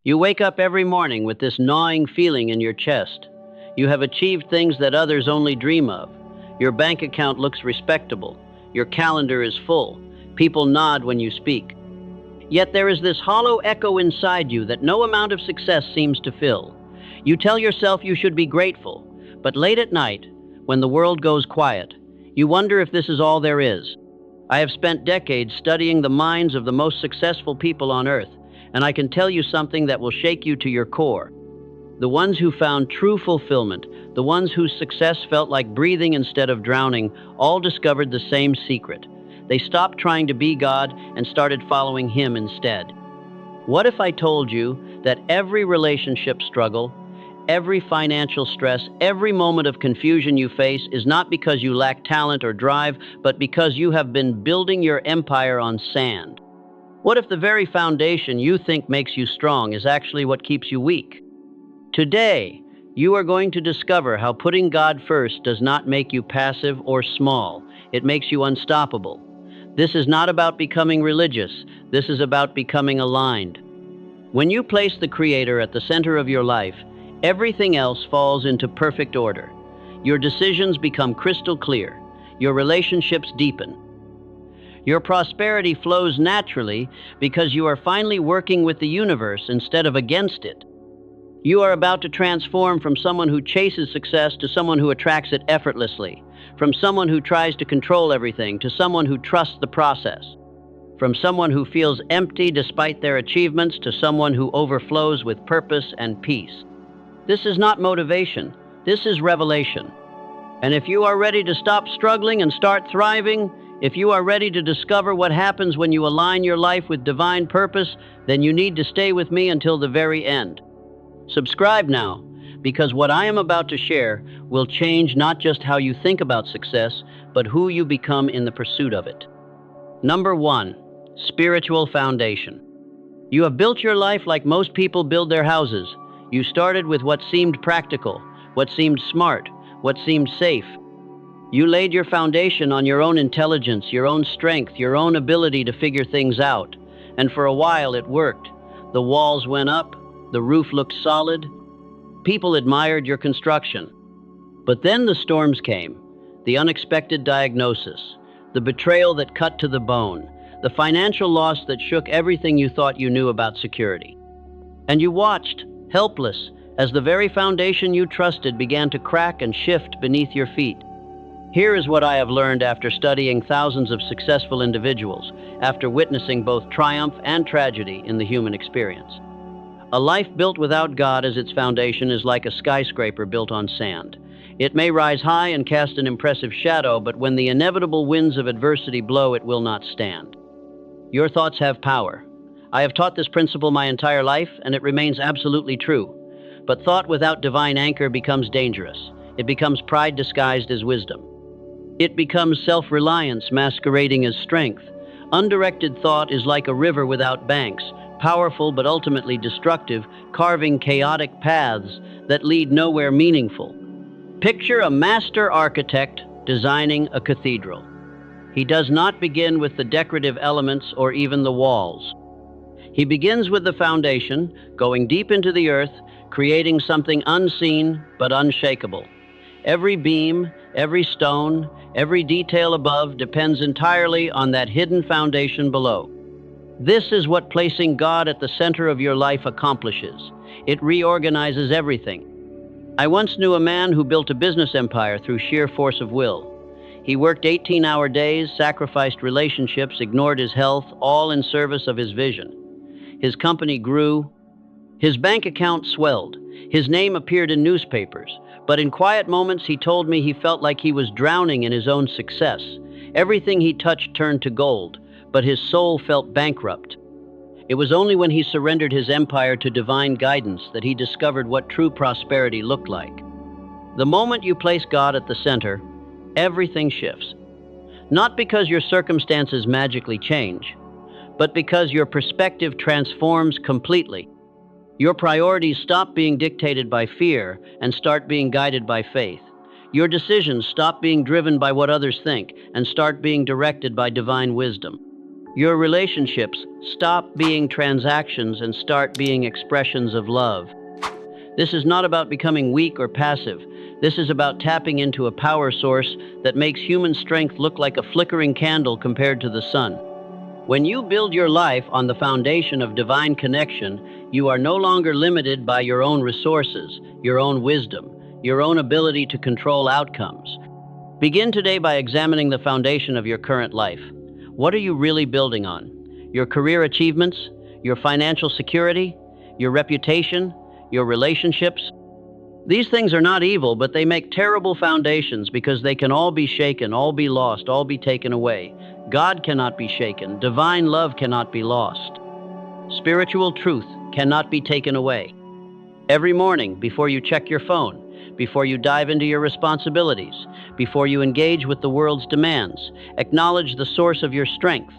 You wake up every morning with this gnawing feeling in your chest. You have achieved things that others only dream of. Your bank account looks respectable. Your calendar is full. People nod when you speak. Yet there is this hollow echo inside you that no amount of success seems to fill. You tell yourself you should be grateful, but late at night, when the world goes quiet, you wonder if this is all there is. I have spent decades studying the minds of the most successful people on earth, and I can tell you something that will shake you to your core. The ones who found true fulfillment, the ones whose success felt like breathing instead of drowning, all discovered the same secret. They stopped trying to be God and started following Him instead. What if I told you that every relationship struggle, every financial stress, every moment of confusion you face is not because you lack talent or drive, but because you have been building your empire on sand? What if the very foundation you think makes you strong is actually what keeps you weak? Today, you are going to discover how putting God first does not make you passive or small. It makes you unstoppable. This is not about becoming religious. This is about becoming aligned. When you place the Creator at the center of your life, everything else falls into perfect order. Your decisions become crystal clear. Your relationships deepen. Your prosperity flows naturally because you are finally working with the universe instead of against it. You are about to transform from someone who chases success to someone who attracts it effortlessly, from someone who tries to control everything to someone who trusts the process, from someone who feels empty despite their achievements to someone who overflows with purpose and peace. This is not motivation. This is revelation. And if you are ready to stop struggling and start thriving, if you are ready to discover what happens when you align your life with divine purpose, then you need to stay with me until the very end. Subscribe now, because what I am about to share will change not just how you think about success, but who you become in the pursuit of it. Number 1, spiritual foundation. You have built your life like most people build their houses. You started with what seemed practical, what seemed smart, what seemed safe. You laid your foundation on your own intelligence, your own strength, your own ability to figure things out. And for a while it worked. The walls went up, the roof looked solid. People admired your construction. But then the storms came, the unexpected diagnosis, the betrayal that cut to the bone, the financial loss that shook everything you thought you knew about security. And you watched, helpless, as the very foundation you trusted began to crack and shift beneath your feet. Here is what I have learned after studying thousands of successful individuals, after witnessing both triumph and tragedy in the human experience. A life built without God as its foundation is like a skyscraper built on sand. It may rise high and cast an impressive shadow, but when the inevitable winds of adversity blow, it will not stand. Your thoughts have power. I have taught this principle my entire life, and it remains absolutely true. But thought without divine anchor becomes dangerous. It becomes pride disguised as wisdom. It becomes self-reliance masquerading as strength. Undirected thought is like a river without banks, powerful but ultimately destructive, carving chaotic paths that lead nowhere meaningful. Picture a master architect designing a cathedral. He does not begin with the decorative elements or even the walls. He begins with the foundation, going deep into the earth, creating something unseen but unshakable. Every beam, every stone, every detail above depends entirely on that hidden foundation below. This is what placing God at the center of your life accomplishes. It reorganizes everything. I once knew a man who built a business empire through sheer force of will. He worked 18-hour days, sacrificed relationships, ignored his health, all in service of his vision. His company grew. His bank account swelled. His name appeared in newspapers. But in quiet moments, he told me he felt like he was drowning in his own success. Everything he touched turned to gold, but his soul felt bankrupt. It was only when he surrendered his empire to divine guidance that he discovered what true prosperity looked like. The moment you place God at the center, everything shifts. Not because your circumstances magically change, but because your perspective transforms completely. Your priorities stop being dictated by fear and start being guided by faith. Your decisions stop being driven by what others think and start being directed by divine wisdom. Your relationships stop being transactions and start being expressions of love. This is not about becoming weak or passive. This is about tapping into a power source that makes human strength look like a flickering candle compared to the sun. When you build your life on the foundation of divine connection, you are no longer limited by your own resources, your own wisdom, your own ability to control outcomes. Begin today by examining the foundation of your current life. What are you really building on? Your career achievements? Your financial security? Your reputation? Your relationships? These things are not evil, but they make terrible foundations because they can all be shaken, all be lost, all be taken away. God cannot be shaken. Divine love cannot be lost. Spiritual truth cannot be taken away. Every morning, before you check your phone, before you dive into your responsibilities, before you engage with the world's demands, acknowledge the source of your strength,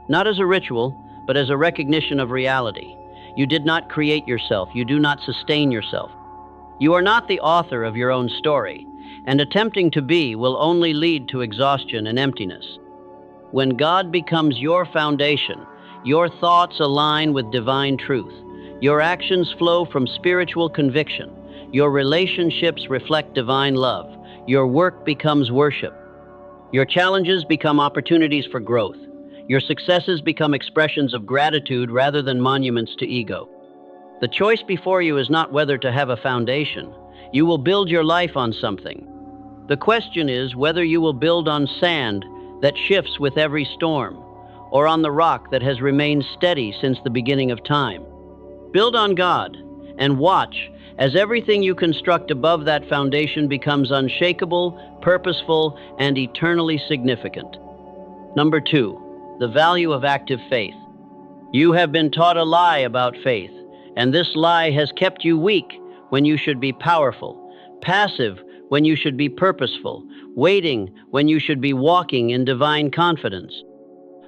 not as a ritual, but as a recognition of reality. You did not create yourself. You do not sustain yourself. You are not the author of your own story, and attempting to be will only lead to exhaustion and emptiness. When God becomes your foundation, your thoughts align with divine truth. Your actions flow from spiritual conviction. Your relationships reflect divine love. Your work becomes worship. Your challenges become opportunities for growth. Your successes become expressions of gratitude rather than monuments to ego. The choice before you is not whether to have a foundation. You will build your life on something. The question is whether you will build on sand that shifts with every storm, or on the rock that has remained steady since the beginning of time. Build on God, and watch as everything you construct above that foundation becomes unshakable, purposeful, and eternally significant. Number 2, the value of active faith. You have been taught a lie about faith, and this lie has kept you weak when you should be powerful, passive when you should be purposeful, waiting when you should be walking in divine confidence.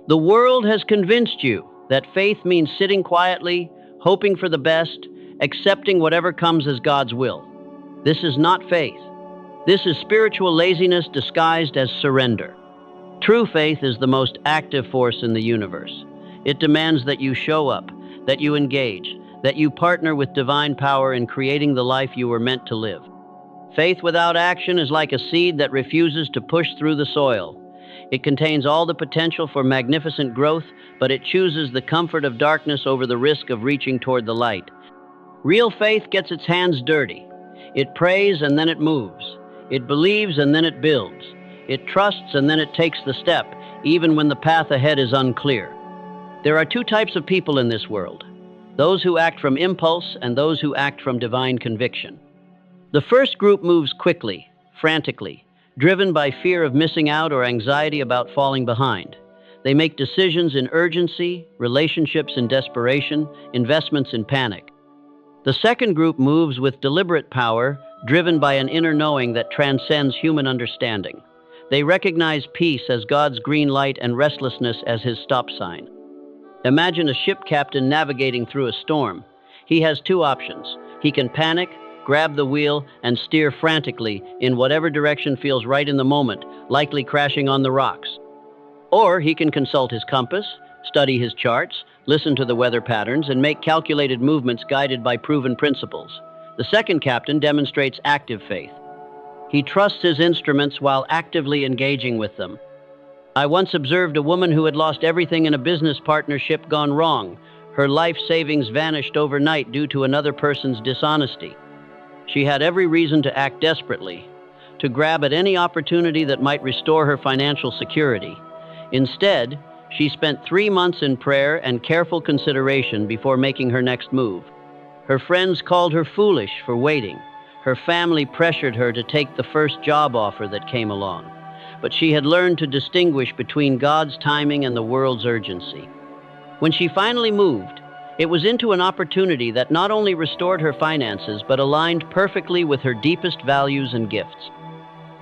The world has convinced you that faith means sitting quietly, hoping for the best, accepting whatever comes as God's will. This is not faith. This is spiritual laziness disguised as surrender. True faith is the most active force in the universe. It demands that you show up, that you engage, that you partner with divine power in creating the life you were meant to live. Faith without action is like a seed that refuses to push through the soil. It contains all the potential for magnificent growth, but it chooses the comfort of darkness over the risk of reaching toward the light. Real faith gets its hands dirty. It prays and then it moves. It believes and then it builds. It trusts and then it takes the step, even when the path ahead is unclear. There are 2 types of people in this world: those who act from impulse and those who act from divine conviction. The first group moves quickly, frantically, driven by fear of missing out or anxiety about falling behind. They make decisions in urgency, relationships in desperation, investments in panic. The second group moves with deliberate power, driven by an inner knowing that transcends human understanding. They recognize peace as God's green light and restlessness as his stop sign. Imagine a ship captain navigating through a storm. He has 2 options. He can panic, grab the wheel, and steer frantically in whatever direction feels right in the moment, likely crashing on the rocks. Or he can consult his compass, study his charts, listen to the weather patterns, and make calculated movements guided by proven principles. The second captain demonstrates active faith. He trusts his instruments while actively engaging with them. I once observed a woman who had lost everything in a business partnership gone wrong. Her life savings vanished overnight due to another person's dishonesty. She had every reason to act desperately, to grab at any opportunity that might restore her financial security. Instead, she spent 3 months in prayer and careful consideration before making her next move. Her friends called her foolish for waiting. Her family pressured her to take the first job offer that came along. But she had learned to distinguish between God's timing and the world's urgency. When she finally moved, it was into an opportunity that not only restored her finances, but aligned perfectly with her deepest values and gifts.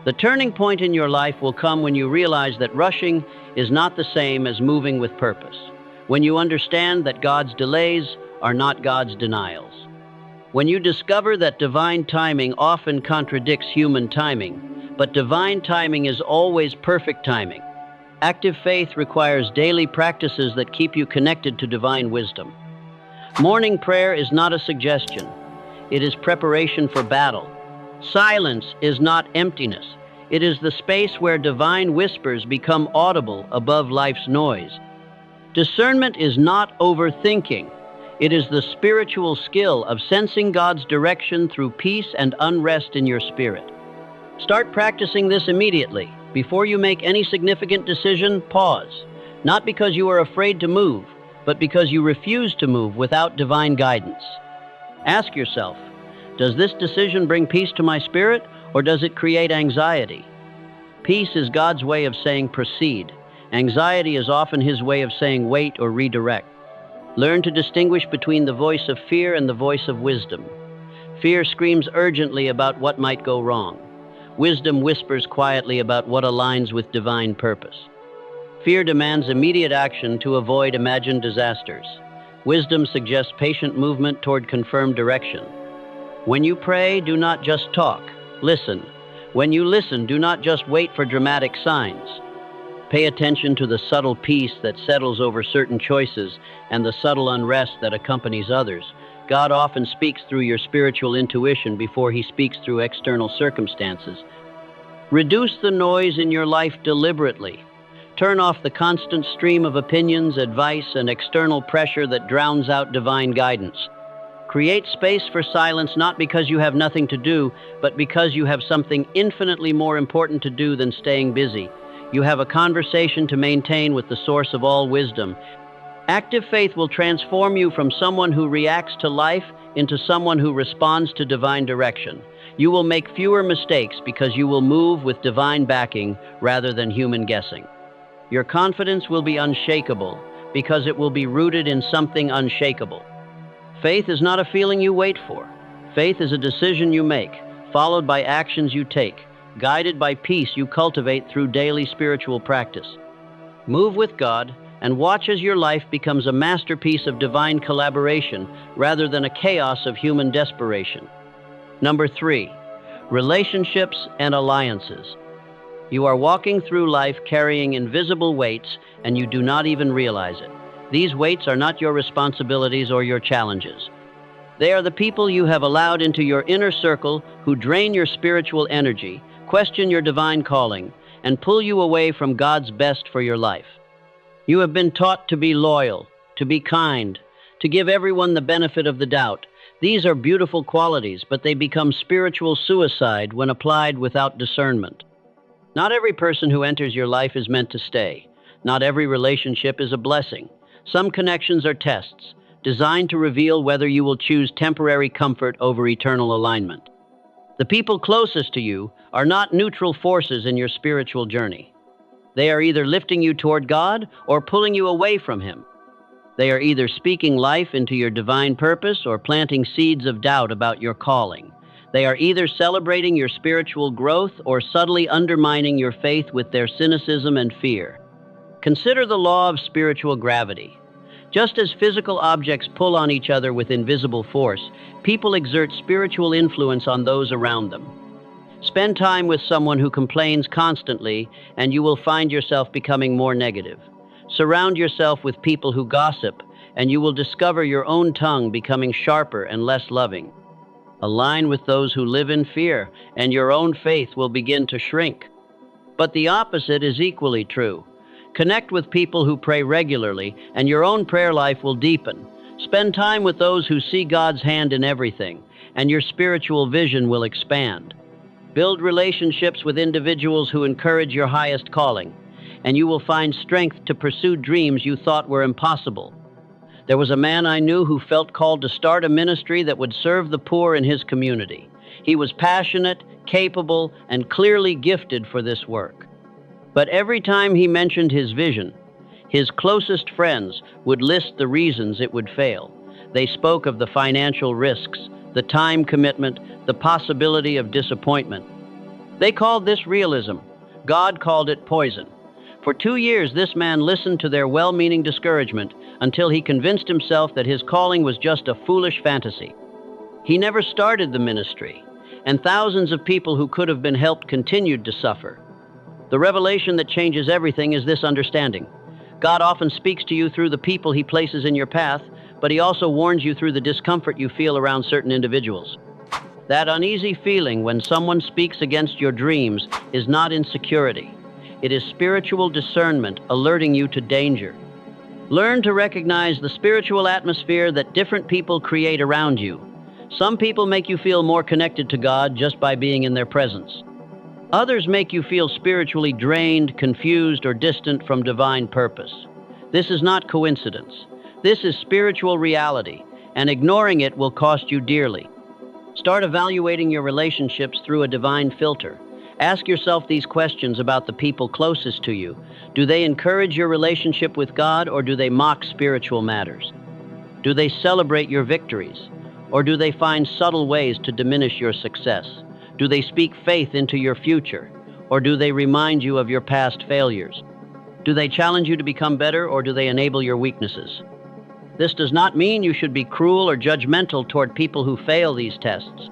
The turning point in your life will come when you realize that rushing is not the same as moving with purpose. When you understand that God's delays are not God's denials. When you discover that divine timing often contradicts human timing, but divine timing is always perfect timing. Active faith requires daily practices that keep you connected to divine wisdom. Morning prayer is not a suggestion. It is preparation for battle. Silence is not emptiness. It is the space where divine whispers become audible above life's noise. Discernment is not overthinking. It is the spiritual skill of sensing God's direction through peace and unrest in your spirit. Start practicing this immediately. Before you make any significant decision, pause. Not because you are afraid to move, but because you refuse to move without divine guidance. Ask yourself, does this decision bring peace to my spirit, or does it create anxiety? Peace is God's way of saying proceed. Anxiety is often His way of saying wait or redirect. Learn to distinguish between the voice of fear and the voice of wisdom. Fear screams urgently about what might go wrong. Wisdom whispers quietly about what aligns with divine purpose. Fear demands immediate action to avoid imagined disasters. Wisdom suggests patient movement toward confirmed direction. When you pray, do not just talk. Listen. When you listen, do not just wait for dramatic signs. Pay attention to the subtle peace that settles over certain choices and the subtle unrest that accompanies others. God often speaks through your spiritual intuition before He speaks through external circumstances. Reduce the noise in your life deliberately. Turn off the constant stream of opinions, advice, and external pressure that drowns out divine guidance. Create space for silence not because you have nothing to do, but because you have something infinitely more important to do than staying busy. You have a conversation to maintain with the source of all wisdom. Active faith will transform you from someone who reacts to life into someone who responds to divine direction. You will make fewer mistakes because you will move with divine backing rather than human guessing. Your confidence will be unshakable because it will be rooted in something unshakable. Faith is not a feeling you wait for. Faith is a decision you make, followed by actions you take, guided by peace you cultivate through daily spiritual practice. Move with God and watch as your life becomes a masterpiece of divine collaboration rather than a chaos of human desperation. Number 3, relationships and alliances. You are walking through life carrying invisible weights and you do not even realize it. These weights are not your responsibilities or your challenges. They are the people you have allowed into your inner circle who drain your spiritual energy, question your divine calling, and pull you away from God's best for your life. You have been taught to be loyal, to be kind, to give everyone the benefit of the doubt. These are beautiful qualities, but they become spiritual suicide when applied without discernment. Not every person who enters your life is meant to stay. Not every relationship is a blessing. Some connections are tests, designed to reveal whether you will choose temporary comfort over eternal alignment. The people closest to you are not neutral forces in your spiritual journey. They are either lifting you toward God or pulling you away from Him. They are either speaking life into your divine purpose or planting seeds of doubt about your calling. They are either celebrating your spiritual growth or subtly undermining your faith with their cynicism and fear. Consider the law of spiritual gravity. Just as physical objects pull on each other with invisible force, people exert spiritual influence on those around them. Spend time with someone who complains constantly, and you will find yourself becoming more negative. Surround yourself with people who gossip, and you will discover your own tongue becoming sharper and less loving. Align with those who live in fear, and your own faith will begin to shrink. But the opposite is equally true. Connect with people who pray regularly, and your own prayer life will deepen. Spend time with those who see God's hand in everything, and your spiritual vision will expand. Build relationships with individuals who encourage your highest calling, and you will find strength to pursue dreams you thought were impossible. There was a man I knew who felt called to start a ministry that would serve the poor in his community. He was passionate, capable, and clearly gifted for this work. But every time he mentioned his vision, his closest friends would list the reasons it would fail. They spoke of the financial risks, the time commitment, the possibility of disappointment. They called this realism. God called it poison. For 2 years, this man listened to their well-meaning discouragement until he convinced himself that his calling was just a foolish fantasy. He never started the ministry, and thousands of people who could have been helped continued to suffer. The revelation that changes everything is this understanding. God often speaks to you through the people He places in your path, but He also warns you through the discomfort you feel around certain individuals. That uneasy feeling when someone speaks against your dreams is not insecurity. It is spiritual discernment alerting you to danger. Learn to recognize the spiritual atmosphere that different people create around you. Some people make you feel more connected to God just by being in their presence. Others make you feel spiritually drained, confused, or distant from divine purpose. This is not coincidence. This is spiritual reality, and ignoring it will cost you dearly. Start evaluating your relationships through a divine filter. Ask yourself these questions about the people closest to you. Do they encourage your relationship with God, or do they mock spiritual matters? Do they celebrate your victories, or do they find subtle ways to diminish your success? Do they speak faith into your future, or do they remind you of your past failures? Do they challenge you to become better, or do they enable your weaknesses? This does not mean you should be cruel or judgmental toward people who fail these tests.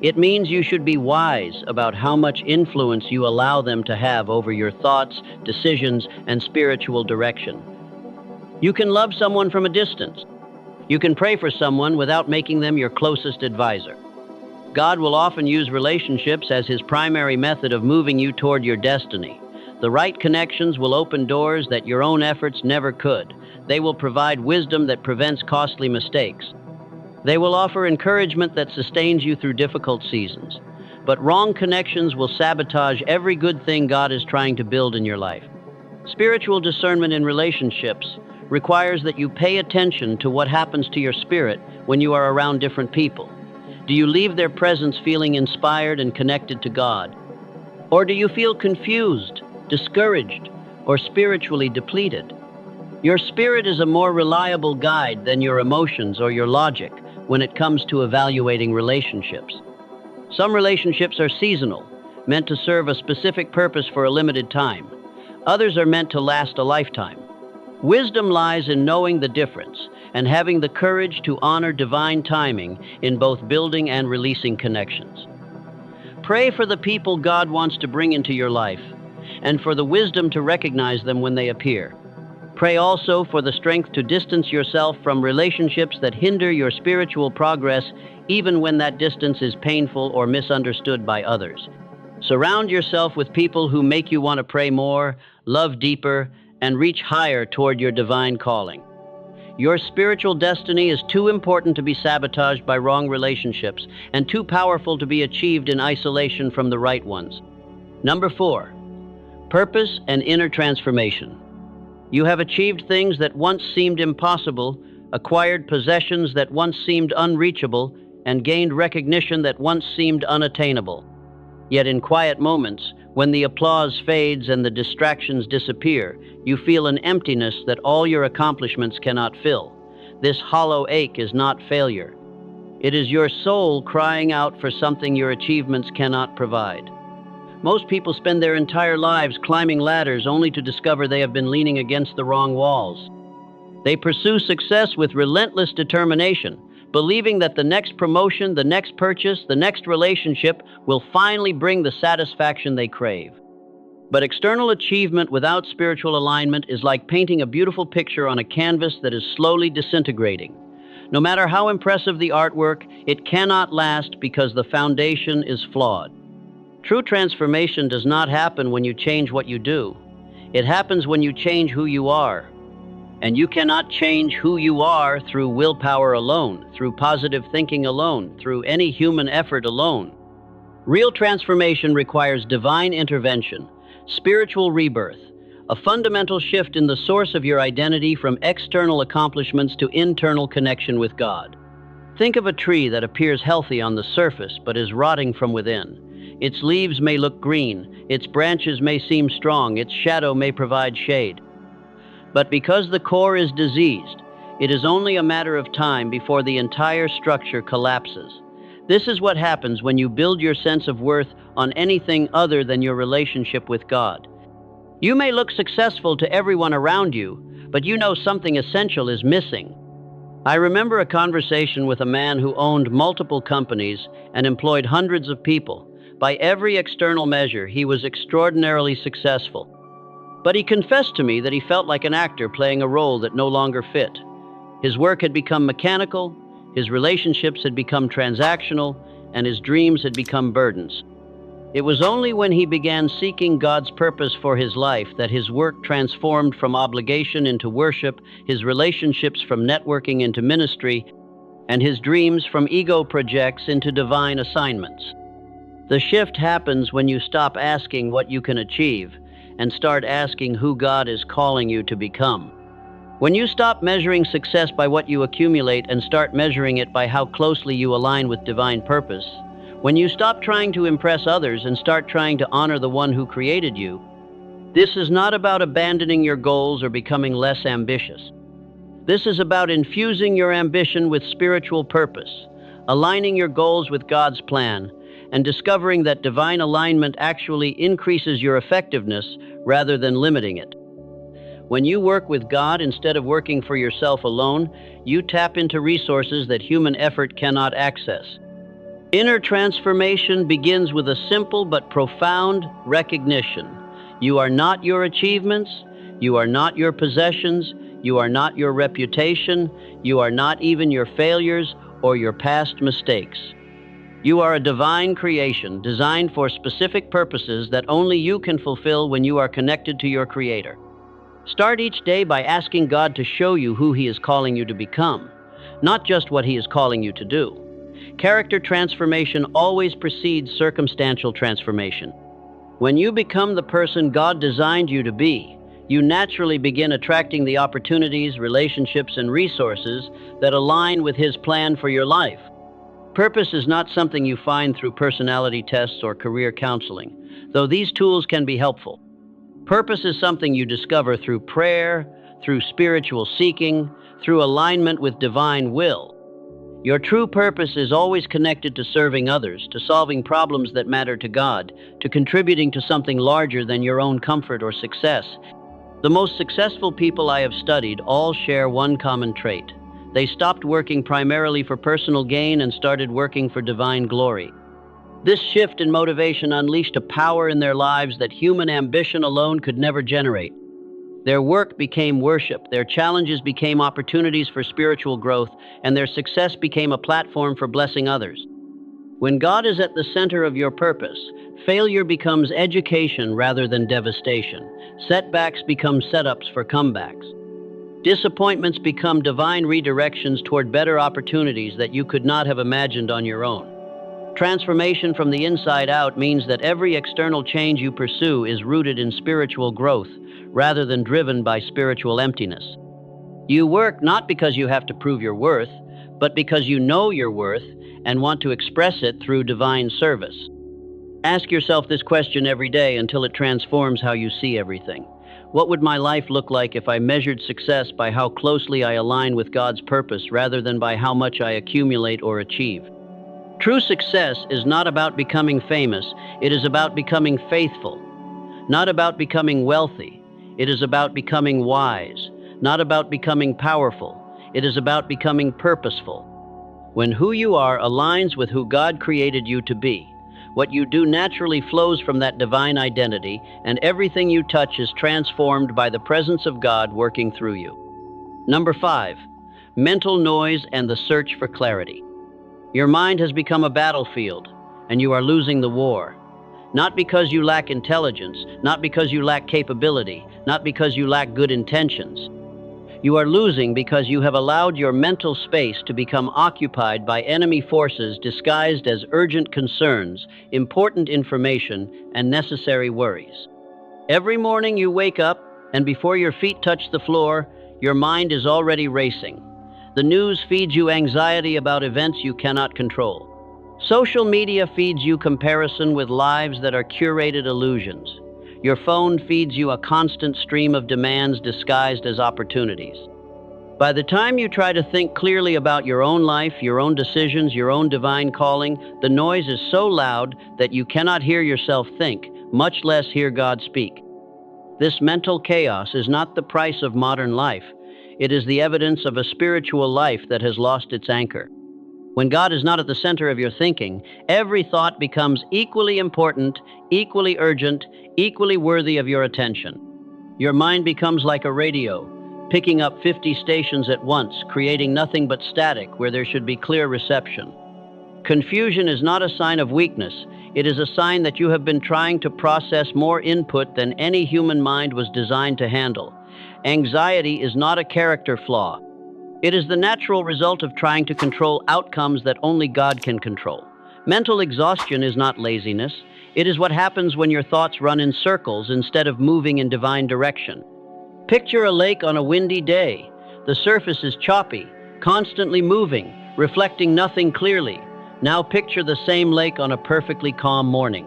It means you should be wise about how much influence you allow them to have over your thoughts, decisions, and spiritual direction. You can love someone from a distance. You can pray for someone without making them your closest advisor. God will often use relationships as His primary method of moving you toward your destiny. The right connections will open doors that your own efforts never could. They will provide wisdom that prevents costly mistakes. They will offer encouragement that sustains you through difficult seasons. But wrong connections will sabotage every good thing God is trying to build in your life. Spiritual discernment in relationships requires that you pay attention to what happens to your spirit when you are around different people. Do you leave their presence feeling inspired and connected to God? Or do you feel confused, discouraged, or spiritually depleted? Your spirit is a more reliable guide than your emotions or your logic when it comes to evaluating relationships. Some relationships are seasonal, meant to serve a specific purpose for a limited time. Others are meant to last a lifetime. Wisdom lies in knowing the difference and having the courage to honor divine timing in both building and releasing connections. Pray for the people God wants to bring into your life and for the wisdom to recognize them when they appear. Pray also for the strength to distance yourself from relationships that hinder your spiritual progress, even when that distance is painful or misunderstood by others. Surround yourself with people who make you want to pray more, love deeper, and reach higher toward your divine calling. Your spiritual destiny is too important to be sabotaged by wrong relationships and too powerful to be achieved in isolation from the right ones. Number 4, purpose and inner transformation. You have achieved things that once seemed impossible, acquired possessions that once seemed unreachable, and gained recognition that once seemed unattainable. Yet in quiet moments, when the applause fades and the distractions disappear, you feel an emptiness that all your accomplishments cannot fill. This hollow ache is not failure. It is your soul crying out for something your achievements cannot provide. Most people spend their entire lives climbing ladders only to discover they have been leaning against the wrong walls. They pursue success with relentless determination, believing that the next promotion, the next purchase, the next relationship will finally bring the satisfaction they crave. But external achievement without spiritual alignment is like painting a beautiful picture on a canvas that is slowly disintegrating. No matter how impressive the artwork, it cannot last because the foundation is flawed. True transformation does not happen when you change what you do. It happens when you change who you are. And you cannot change who you are through willpower alone, through positive thinking alone, through any human effort alone. Real transformation requires divine intervention, spiritual rebirth, a fundamental shift in the source of your identity from external accomplishments to internal connection with God. Think of a tree that appears healthy on the surface but is rotting from within. Its leaves may look green, its branches may seem strong, its shadow may provide shade. But because the core is diseased, it is only a matter of time before the entire structure collapses. This is what happens when you build your sense of worth on anything other than your relationship with God. You may look successful to everyone around you, but you know something essential is missing. I remember a conversation with a man who owned multiple companies and employed hundreds of people. By every external measure, he was extraordinarily successful. But he confessed to me that he felt like an actor playing a role that no longer fit. His work had become mechanical, his relationships had become transactional, and his dreams had become burdens. It was only when he began seeking God's purpose for his life that his work transformed from obligation into worship, his relationships from networking into ministry, and his dreams from ego projects into divine assignments. The shift happens when you stop asking what you can achieve and start asking who God is calling you to become. When you stop measuring success by what you accumulate and start measuring it by how closely you align with divine purpose, when you stop trying to impress others and start trying to honor the one who created you, this is not about abandoning your goals or becoming less ambitious. This is about infusing your ambition with spiritual purpose, aligning your goals with God's plan, and discovering that divine alignment actually increases your effectiveness rather than limiting it. When you work with God instead of working for yourself alone, you tap into resources that human effort cannot access. Inner transformation begins with a simple but profound recognition. You are not your achievements, you are not your possessions, you are not your reputation, you are not even your failures or your past mistakes. You are a divine creation designed for specific purposes that only you can fulfill when you are connected to your Creator. Start each day by asking God to show you who He is calling you to become, not just what He is calling you to do. Character transformation always precedes circumstantial transformation. When you become the person God designed you to be, you naturally begin attracting the opportunities, relationships, and resources that align with His plan for your life. Purpose is not something you find through personality tests or career counseling, though these tools can be helpful. Purpose is something you discover through prayer, through spiritual seeking, through alignment with divine will. Your true purpose is always connected to serving others, to solving problems that matter to God, to contributing to something larger than your own comfort or success. The most successful people I have studied all share one common trait. They stopped working primarily for personal gain and started working for divine glory. This shift in motivation unleashed a power in their lives that human ambition alone could never generate. Their work became worship, their challenges became opportunities for spiritual growth, and their success became a platform for blessing others. When God is at the center of your purpose, failure becomes education rather than devastation. Setbacks become setups for comebacks. Disappointments become divine redirections toward better opportunities that you could not have imagined on your own. Transformation from the inside out means that every external change you pursue is rooted in spiritual growth, rather than driven by spiritual emptiness. You work not because you have to prove your worth, but because you know your worth and want to express it through divine service. Ask yourself this question every day until it transforms how you see everything. What would my life look like if I measured success by how closely I align with God's purpose rather than by how much I accumulate or achieve? True success is not about becoming famous, it is about becoming faithful. Not about becoming wealthy, it is about becoming wise. Not about becoming powerful, it is about becoming purposeful. When who you are aligns with who God created you to be, what you do naturally flows from that divine identity, and everything you touch is transformed by the presence of God working through you. Number 5, mental noise and the search for clarity. Your mind has become a battlefield, and you are losing the war. Not because you lack intelligence, not because you lack capability, not because you lack good intentions. You are losing because you have allowed your mental space to become occupied by enemy forces disguised as urgent concerns, important information, and necessary worries. Every morning you wake up, and before your feet touch the floor, your mind is already racing. The news feeds you anxiety about events you cannot control. Social media feeds you comparison with lives that are curated illusions. Your phone feeds you a constant stream of demands disguised as opportunities. By the time you try to think clearly about your own life, your own decisions, your own divine calling, the noise is so loud that you cannot hear yourself think, much less hear God speak. This mental chaos is not the price of modern life. It is the evidence of a spiritual life that has lost its anchor. When God is not at the center of your thinking, every thought becomes equally important, equally urgent, equally worthy of your attention. Your mind becomes like a radio, picking up 50 stations at once, creating nothing but static where there should be clear reception. Confusion is not a sign of weakness. It is a sign that you have been trying to process more input than any human mind was designed to handle. Anxiety is not a character flaw. It is the natural result of trying to control outcomes that only God can control. Mental exhaustion is not laziness. It is what happens when your thoughts run in circles instead of moving in divine direction. Picture a lake on a windy day. The surface is choppy, constantly moving, reflecting nothing clearly. Now picture the same lake on a perfectly calm morning.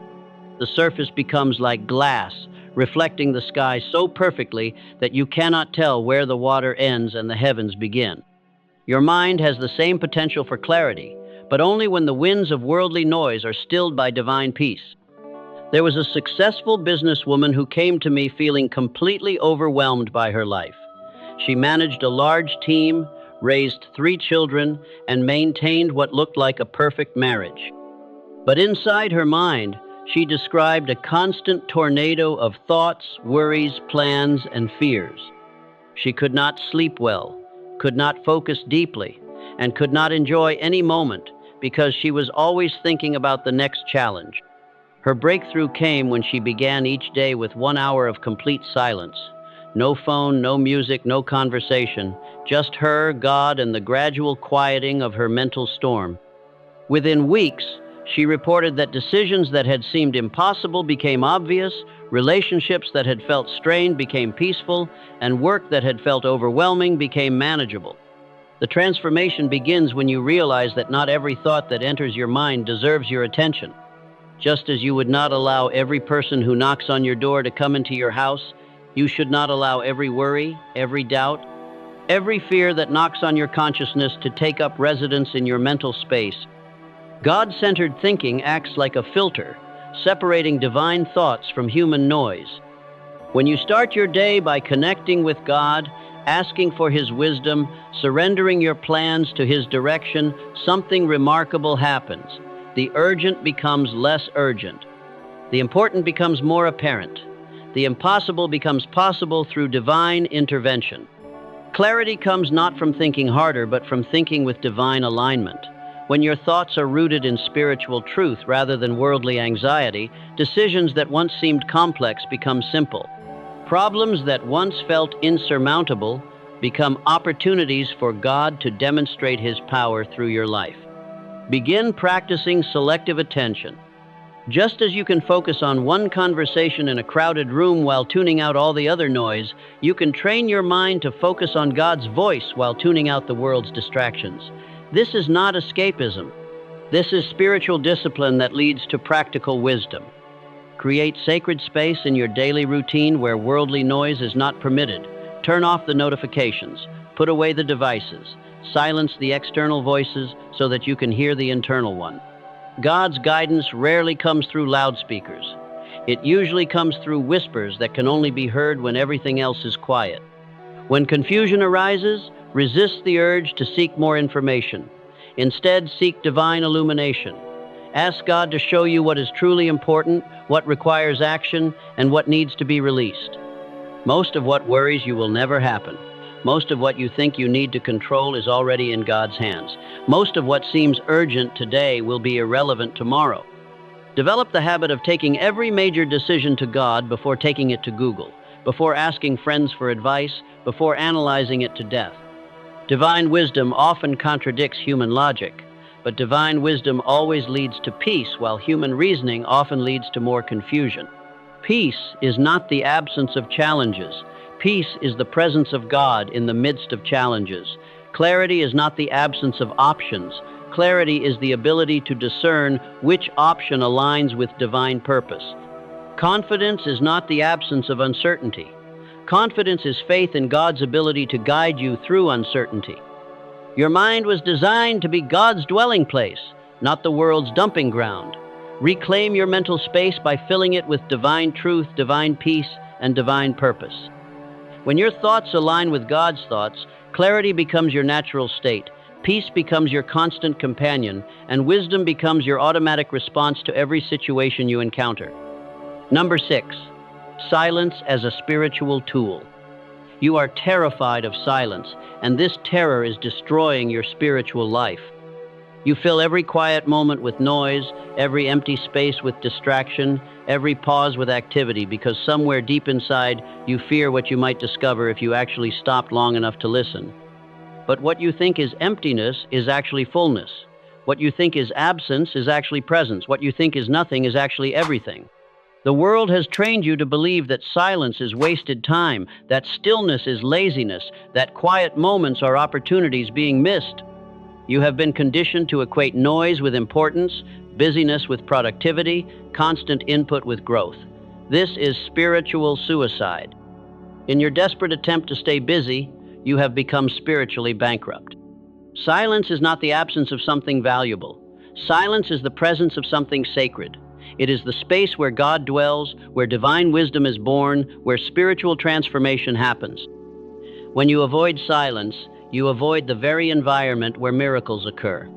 The surface becomes like glass, reflecting the sky so perfectly that you cannot tell where the water ends and the heavens begin. Your mind has the same potential for clarity, but only when the winds of worldly noise are stilled by divine peace. There was a successful businesswoman who came to me feeling completely overwhelmed by her life. She managed a large team, raised 3 children, and maintained what looked like a perfect marriage. But inside her mind, she described a constant tornado of thoughts, worries, plans, and fears. She could not sleep well, could not focus deeply, and could not enjoy any moment because she was always thinking about the next challenge. Her breakthrough came when she began each day with 1 hour of complete silence. No phone, no music, no conversation, just her, God, and the gradual quieting of her mental storm. Within weeks, she reported that decisions that had seemed impossible became obvious, relationships that had felt strained became peaceful, and work that had felt overwhelming became manageable. The transformation begins when you realize that not every thought that enters your mind deserves your attention. Just as you would not allow every person who knocks on your door to come into your house, you should not allow every worry, every doubt, every fear that knocks on your consciousness to take up residence in your mental space. God-centered thinking acts like a filter, separating divine thoughts from human noise. When you start your day by connecting with God, asking for His wisdom, surrendering your plans to His direction, something remarkable happens. The urgent becomes less urgent. The important becomes more apparent. The impossible becomes possible through divine intervention. Clarity comes not from thinking harder, but from thinking with divine alignment. When your thoughts are rooted in spiritual truth rather than worldly anxiety, decisions that once seemed complex become simple. Problems that once felt insurmountable become opportunities for God to demonstrate His power through your life. Begin practicing selective attention. Just as you can focus on one conversation in a crowded room while tuning out all the other noise, you can train your mind to focus on God's voice while tuning out the world's distractions. This is not escapism. This is spiritual discipline that leads to practical wisdom. Create sacred space in your daily routine where worldly noise is not permitted. Turn off the notifications. Put away the devices. Silence the external voices so that you can hear the internal one. God's guidance rarely comes through loudspeakers. It usually comes through whispers that can only be heard when everything else is quiet. When confusion arises, resist the urge to seek more information. Instead, seek divine illumination. Ask God to show you what is truly important, what requires action, and what needs to be released. Most of what worries you will never happen. Most of what you think you need to control is already in God's hands. Most of what seems urgent today will be irrelevant tomorrow. Develop the habit of taking every major decision to God before taking it to Google, before asking friends for advice, before analyzing it to death. Divine wisdom often contradicts human logic, but divine wisdom always leads to peace, while human reasoning often leads to more confusion. Peace is not the absence of challenges. Peace is the presence of God in the midst of challenges. Clarity is not the absence of options. Clarity is the ability to discern which option aligns with divine purpose. Confidence is not the absence of uncertainty. Confidence is faith in God's ability to guide you through uncertainty. Your mind was designed to be God's dwelling place, not the world's dumping ground. Reclaim your mental space by filling it with divine truth, divine peace, and divine purpose. When your thoughts align with God's thoughts, clarity becomes your natural state. Peace becomes your constant companion, and wisdom becomes your automatic response to every situation you encounter. Number 6, silence as a spiritual tool. You are terrified of silence, and this terror is destroying your spiritual life. You fill every quiet moment with noise, every empty space with distraction, every pause with activity, because somewhere deep inside you fear what you might discover if you actually stopped long enough to listen. But what you think is emptiness is actually fullness. What you think is absence is actually presence. What you think is nothing is actually everything. The world has trained you to believe that silence is wasted time, that stillness is laziness, that quiet moments are opportunities being missed. You have been conditioned to equate noise with importance, busyness with productivity, constant input with growth. This is spiritual suicide. In your desperate attempt to stay busy, you have become spiritually bankrupt. Silence is not the absence of something valuable. Silence is the presence of something sacred. It is the space where God dwells, where divine wisdom is born, where spiritual transformation happens. When you avoid silence, you avoid the very environment where miracles occur.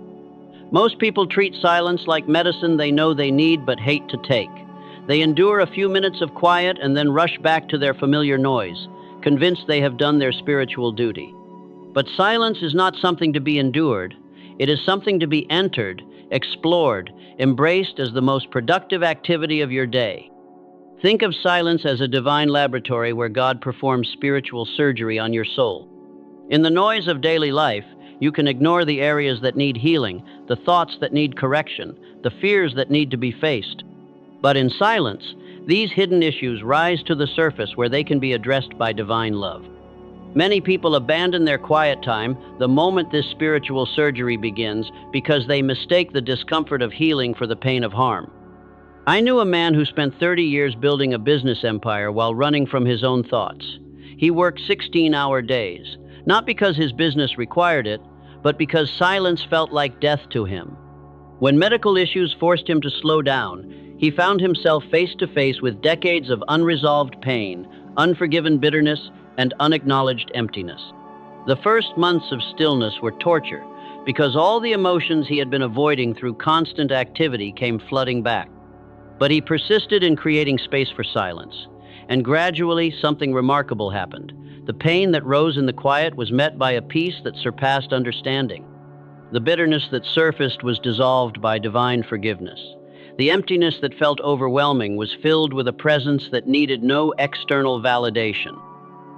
Most people treat silence like medicine they know they need but hate to take. They endure a few minutes of quiet and then rush back to their familiar noise, convinced they have done their spiritual duty. But silence is not something to be endured. It is something to be entered, explored, embraced as the most productive activity of your day. Think of silence as a divine laboratory where God performs spiritual surgery on your soul. In the noise of daily life, you can ignore the areas that need healing, the thoughts that need correction, the fears that need to be faced. But in silence, these hidden issues rise to the surface where they can be addressed by divine love. Many people abandon their quiet time the moment this spiritual surgery begins because they mistake the discomfort of healing for the pain of harm. I knew a man who spent 30 years building a business empire while running from his own thoughts. He worked 16-hour days, not because his business required it, but because silence felt like death to him. When medical issues forced him to slow down, he found himself face to face with decades of unresolved pain, unforgiven bitterness, and unacknowledged emptiness. The first months of stillness were torture because all the emotions he had been avoiding through constant activity came flooding back. But he persisted in creating space for silence, and gradually something remarkable happened. The pain that rose in the quiet was met by a peace that surpassed understanding. The bitterness that surfaced was dissolved by divine forgiveness. The emptiness that felt overwhelming was filled with a presence that needed no external validation.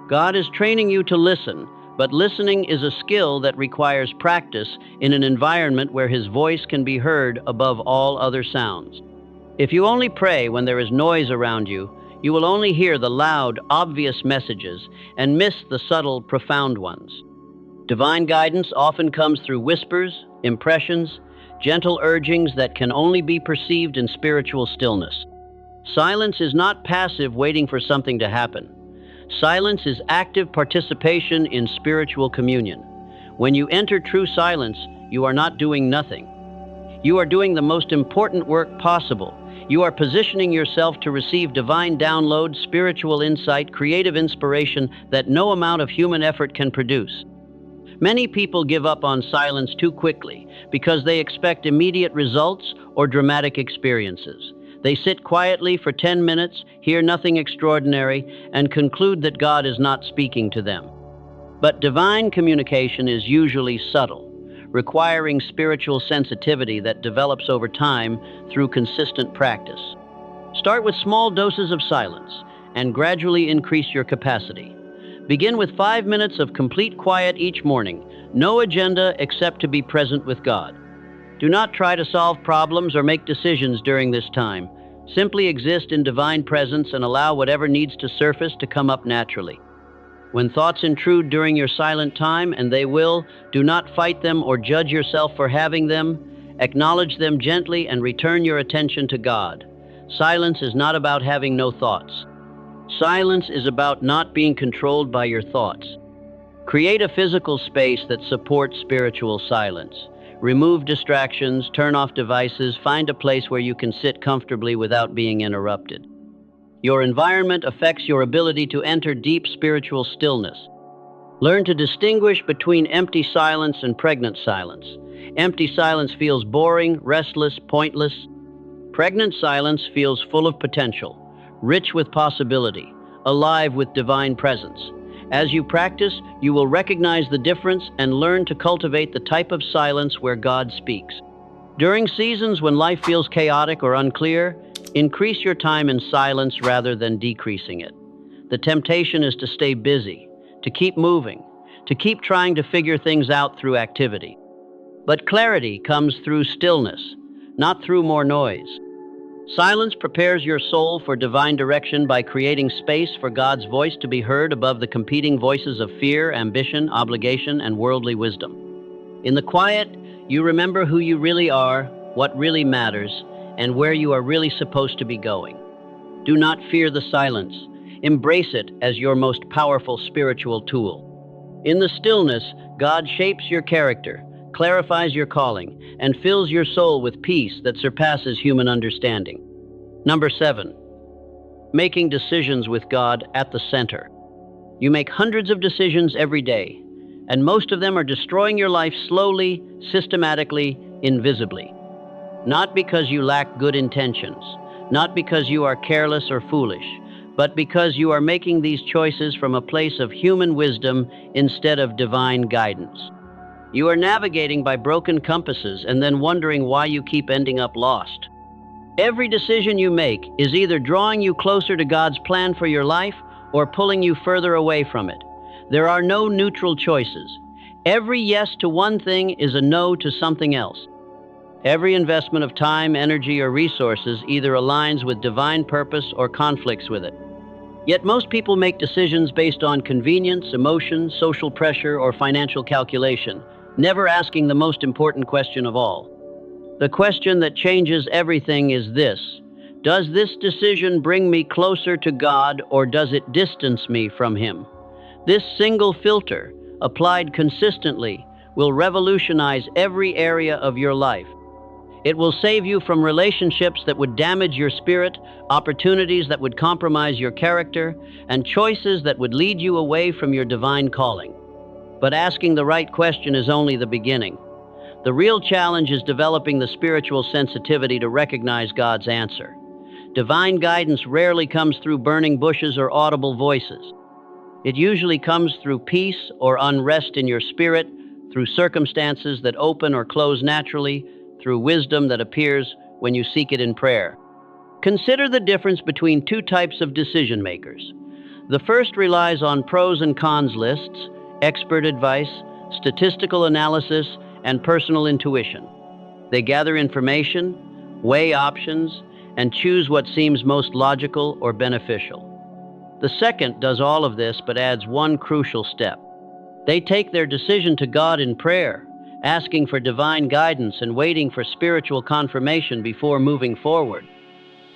God is training you to listen, but listening is a skill that requires practice in an environment where His voice can be heard above all other sounds. If you only pray when there is noise around you, you will only hear the loud, obvious messages and miss the subtle, profound ones. Divine guidance often comes through whispers, impressions, gentle urgings that can only be perceived in spiritual stillness. Silence is not passive waiting for something to happen. Silence is active participation in spiritual communion. When you enter true silence, you are not doing nothing. You are doing the most important work possible. You are positioning yourself to receive divine download, spiritual insight, creative inspiration that no amount of human effort can produce. Many people give up on silence too quickly because they expect immediate results or dramatic experiences. They sit quietly for 10 minutes, hear nothing extraordinary, and conclude that God is not speaking to them. But divine communication is usually subtle, requiring spiritual sensitivity that develops over time through consistent practice. Start with small doses of silence and gradually increase your capacity. Begin with 5 minutes of complete quiet each morning, no agenda except to be present with God. Do not try to solve problems or make decisions during this time. Simply exist in divine presence and allow whatever needs to surface to come up naturally. When thoughts intrude during your silent time, and they will, do not fight them or judge yourself for having them. Acknowledge them gently and return your attention to God. Silence is not about having no thoughts. Silence is about not being controlled by your thoughts. Create a physical space that supports spiritual silence. Remove distractions, turn off devices, find a place where you can sit comfortably without being interrupted. Your environment affects your ability to enter deep spiritual stillness. Learn to distinguish between empty silence and pregnant silence. Empty silence feels boring, restless, pointless. Pregnant silence feels full of potential, rich with possibility, alive with divine presence. As you practice, you will recognize the difference and learn to cultivate the type of silence where God speaks. During seasons when life feels chaotic or unclear, increase your time in silence rather than decreasing it. The temptation is to stay busy, to keep moving, to keep trying to figure things out through activity. But clarity comes through stillness, not through more noise. Silence prepares your soul for divine direction by creating space for God's voice to be heard above the competing voices of fear, ambition, obligation, and worldly wisdom. In the quiet, you remember who you really are, what really matters, and where you are really supposed to be going. Do not fear the silence. Embrace it as your most powerful spiritual tool. In the stillness, God shapes your character, clarifies your calling, and fills your soul with peace that surpasses human understanding. Number 7, making decisions with God at the center. You make hundreds of decisions every day, and most of them are destroying your life slowly, systematically, invisibly. Not because you lack good intentions, not because you are careless or foolish, but because you are making these choices from a place of human wisdom instead of divine guidance. You are navigating by broken compasses and then wondering why you keep ending up lost. Every decision you make is either drawing you closer to God's plan for your life or pulling you further away from it. There are no neutral choices. Every yes to one thing is a no to something else. Every investment of time, energy, or resources either aligns with divine purpose or conflicts with it. Yet most people make decisions based on convenience, emotion, social pressure, or financial calculation, never asking the most important question of all. The question that changes everything is this: does this decision bring me closer to God or does it distance me from Him? This single filter, applied consistently, will revolutionize every area of your life. It will save you from relationships that would damage your spirit, opportunities that would compromise your character, and choices that would lead you away from your divine calling. But asking the right question is only the beginning. The real challenge is developing the spiritual sensitivity to recognize God's answer. Divine guidance rarely comes through burning bushes or audible voices. It usually comes through peace or unrest in your spirit, through circumstances that open or close naturally, through wisdom that appears when you seek it in prayer. Consider the difference between two types of decision makers. The first relies on pros and cons lists, expert advice, statistical analysis, and personal intuition. They gather information, weigh options, and choose what seems most logical or beneficial. The second does all of this but adds one crucial step. They take their decision to God in prayer, asking for divine guidance and waiting for spiritual confirmation before moving forward.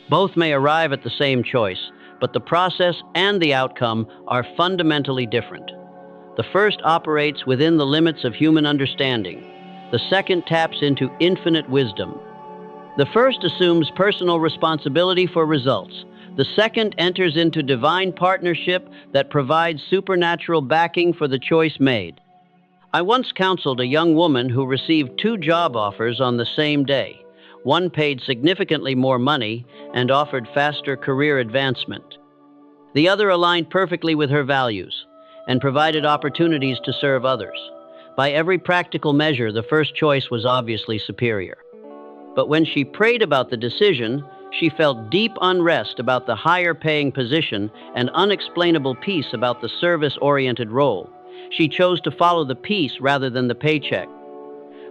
Both may arrive at the same choice, but the process and the outcome are fundamentally different. The first operates within the limits of human understanding. The second taps into infinite wisdom. The first assumes personal responsibility for results. The second enters into divine partnership that provides supernatural backing for the choice made. I once counseled a young woman who received 2 job offers on the same day. One paid significantly more money and offered faster career advancement. The other aligned perfectly with her values and provided opportunities to serve others. By every practical measure, the first choice was obviously superior. But when she prayed about the decision, she felt deep unrest about the higher-paying position and unexplainable peace about the service-oriented role. She chose to follow the peace rather than the paycheck.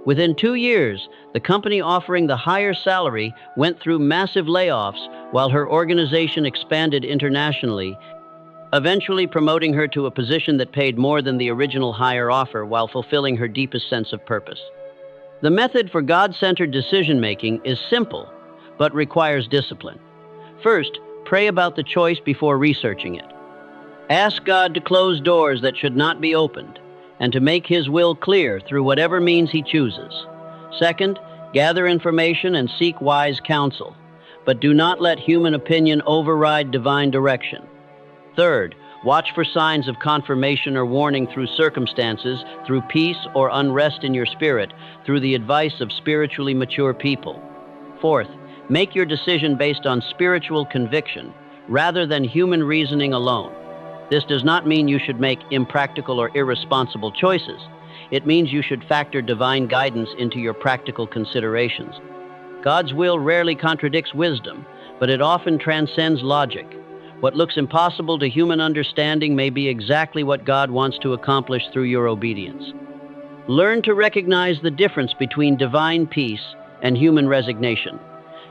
Within 2 years, the company offering the higher salary went through massive layoffs while her organization expanded internationally, eventually promoting her to a position that paid more than the original higher offer while fulfilling her deepest sense of purpose. The method for God-centered decision-making is simple, but requires discipline. First, pray about the choice before researching it. Ask God to close doors that should not be opened, and to make His will clear through whatever means He chooses. Second, gather information and seek wise counsel, but do not let human opinion override divine direction. Third, Watch for signs of confirmation or warning through circumstances, through peace or unrest in your spirit, through the advice of spiritually mature people. Fourth, make your decision based on spiritual conviction rather than human reasoning alone. This does not mean you should make impractical or irresponsible choices. It means you should factor divine guidance into your practical considerations. God's will rarely contradicts wisdom, but it often transcends logic. What looks impossible to human understanding may be exactly what God wants to accomplish through your obedience. Learn to recognize the difference between divine peace and human resignation.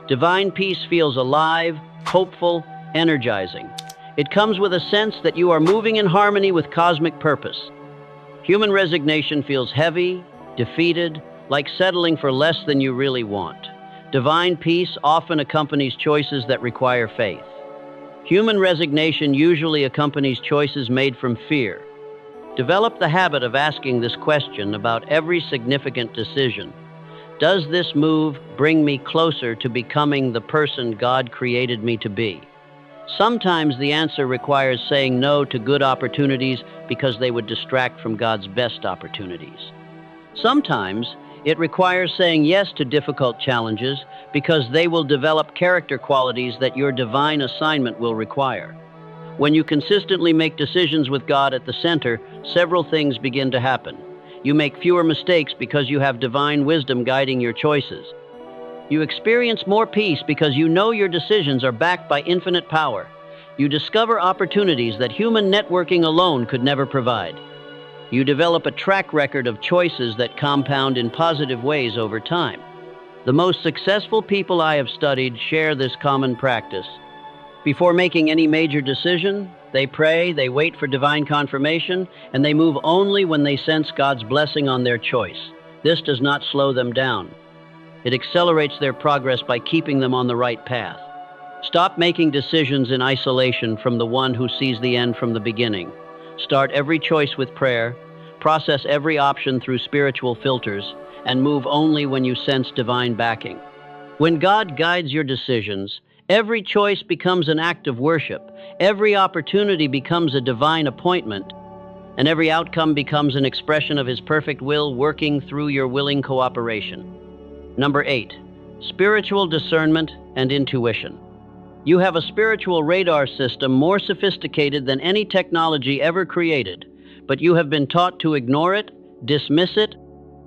Divine peace feels alive, hopeful, energizing. It comes with a sense that you are moving in harmony with cosmic purpose. Human resignation feels heavy, defeated, like settling for less than you really want. Divine peace often accompanies choices that require faith. Human resignation usually accompanies choices made from fear. Develop the habit of asking this question about every significant decision. Does this move bring me closer to becoming the person God created me to be? Sometimes the answer requires saying no to good opportunities because they would distract from God's best opportunities. Sometimes it requires saying yes to difficult challenges because they will develop character qualities that your divine assignment will require. When you consistently make decisions with God at the center, several things begin to happen. You make fewer mistakes because you have divine wisdom guiding your choices. You experience more peace because you know your decisions are backed by infinite power. You discover opportunities that human networking alone could never provide. You develop a track record of choices that compound in positive ways over time. The most successful people I have studied share this common practice. Before making any major decision, they pray, they wait for divine confirmation, and they move only when they sense God's blessing on their choice. This does not slow them down. It accelerates their progress by keeping them on the right path. Stop making decisions in isolation from the one who sees the end from the beginning. Start every choice with prayer, process every option through spiritual filters, and move only when you sense divine backing. When God guides your decisions, every choice becomes an act of worship, every opportunity becomes a divine appointment, and every outcome becomes an expression of His perfect will working through your willing cooperation. Number 8, spiritual discernment and intuition. You have a spiritual radar system more sophisticated than any technology ever created, but you have been taught to ignore it, dismiss it,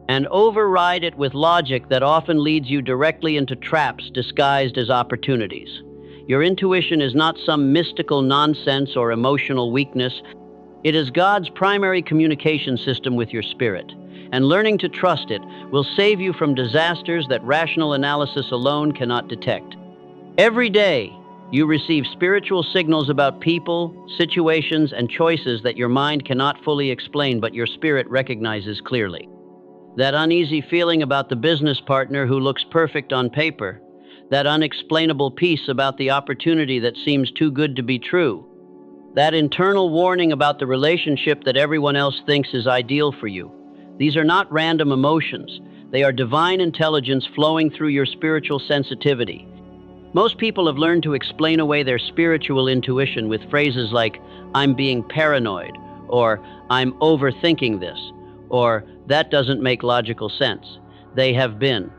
and override it with logic that often leads you directly into traps disguised as opportunities. Your intuition is not some mystical nonsense or emotional weakness. It is God's primary communication system with your spirit, and learning to trust it will save you from disasters that rational analysis alone cannot detect. Every day, you receive spiritual signals about people, situations, and choices that your mind cannot fully explain, but your spirit recognizes clearly. That uneasy feeling about the business partner who looks perfect on paper, that unexplainable peace about the opportunity that seems too good to be true, that internal warning about the relationship that everyone else thinks is ideal for you. These are not random emotions. They are divine intelligence flowing through your spiritual sensitivity. Most people have learned to explain away their spiritual intuition with phrases like, "I'm being paranoid," or "I'm overthinking this," or "that doesn't make logical sense." They have been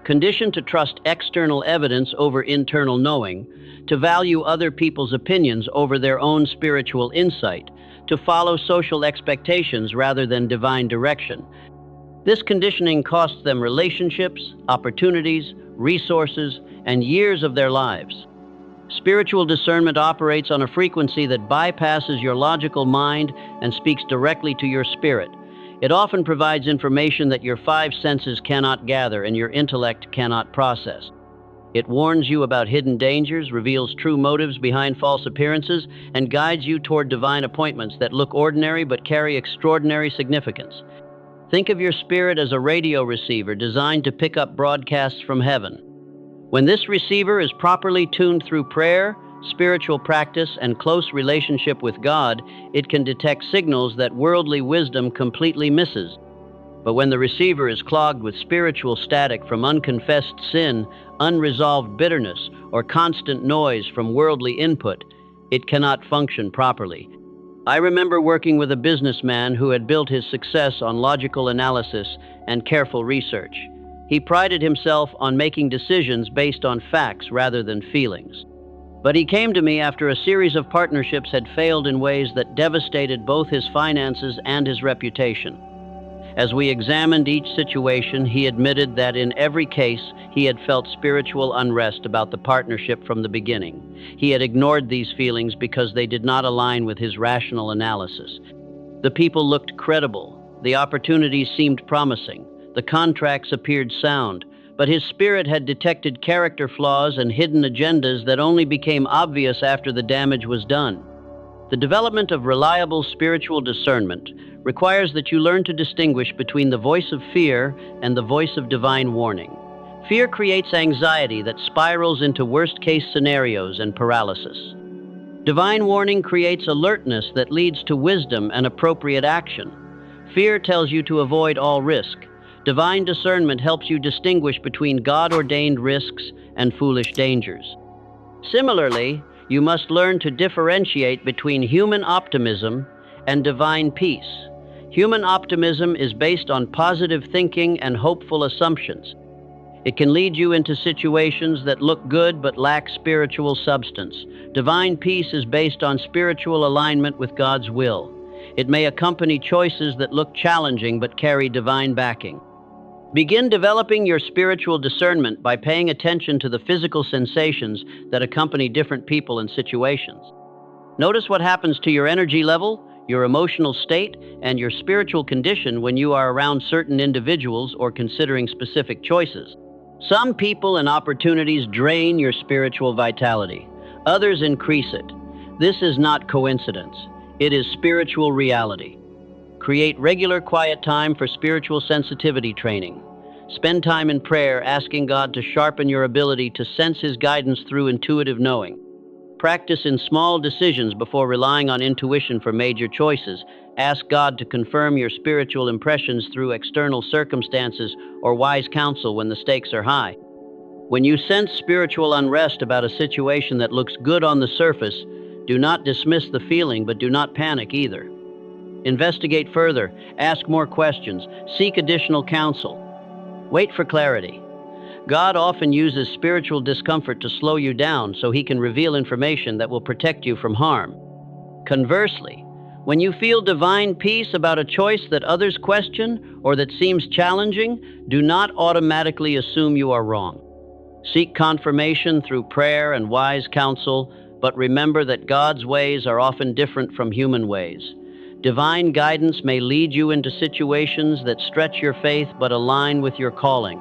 conditioned to trust external evidence over internal knowing, to value other people's opinions over their own spiritual insight, to follow social expectations rather than divine direction. This conditioning costs them relationships, opportunities, resources, and years of their lives. Spiritual discernment operates on a frequency that bypasses your logical mind and speaks directly to your spirit. It often provides information that your five senses cannot gather and your intellect cannot process. It warns you about hidden dangers, reveals true motives behind false appearances, and guides you toward divine appointments that look ordinary but carry extraordinary significance. Think of your spirit as a radio receiver designed to pick up broadcasts from heaven. When this receiver is properly tuned through prayer, spiritual practice, and close relationship with God, it can detect signals that worldly wisdom completely misses. But when the receiver is clogged with spiritual static from unconfessed sin, unresolved bitterness, or constant noise from worldly input, it cannot function properly. I remember working with a businessman who had built his success on logical analysis and careful research. He prided himself on making decisions based on facts rather than feelings. But he came to me after a series of partnerships had failed in ways that devastated both his finances and his reputation. As we examined each situation, he admitted that in every case he had felt spiritual unrest about the partnership from the beginning. He had ignored these feelings because they did not align with his rational analysis. The people looked credible, the opportunities seemed promising, the contracts appeared sound, but his spirit had detected character flaws and hidden agendas that only became obvious after the damage was done. The development of reliable spiritual discernment requires that you learn to distinguish between the voice of fear and the voice of divine warning. Fear creates anxiety that spirals into worst-case scenarios and paralysis. Divine warning creates alertness that leads to wisdom and appropriate action. Fear tells you to avoid all risk. Divine discernment helps you distinguish between God-ordained risks and foolish dangers. Similarly, you must learn to differentiate between human optimism and divine peace. Human optimism is based on positive thinking and hopeful assumptions. It can lead you into situations that look good but lack spiritual substance. Divine peace is based on spiritual alignment with God's will. It may accompany choices that look challenging but carry divine backing. Begin developing your spiritual discernment by paying attention to the physical sensations that accompany different people and situations. Notice what happens to your energy level, your emotional state, and your spiritual condition when you are around certain individuals or considering specific choices. Some people and opportunities drain your spiritual vitality. Others increase it. This is not coincidence. It is spiritual reality. Create regular quiet time for spiritual sensitivity training. Spend time in prayer asking God to sharpen your ability to sense His guidance through intuitive knowing. Practice in small decisions before relying on intuition for major choices. Ask God to confirm your spiritual impressions through external circumstances or wise counsel when the stakes are high. When you sense spiritual unrest about a situation that looks good on the surface, do not dismiss the feeling, but do not panic either. Investigate further, ask more questions, seek additional counsel. Wait for clarity. God often uses spiritual discomfort to slow you down so He can reveal information that will protect you from harm. Conversely, when you feel divine peace about a choice that others question or that seems challenging, do not automatically assume you are wrong. Seek confirmation through prayer and wise counsel, but remember that God's ways are often different from human ways. Divine guidance may lead you into situations that stretch your faith but align with your calling.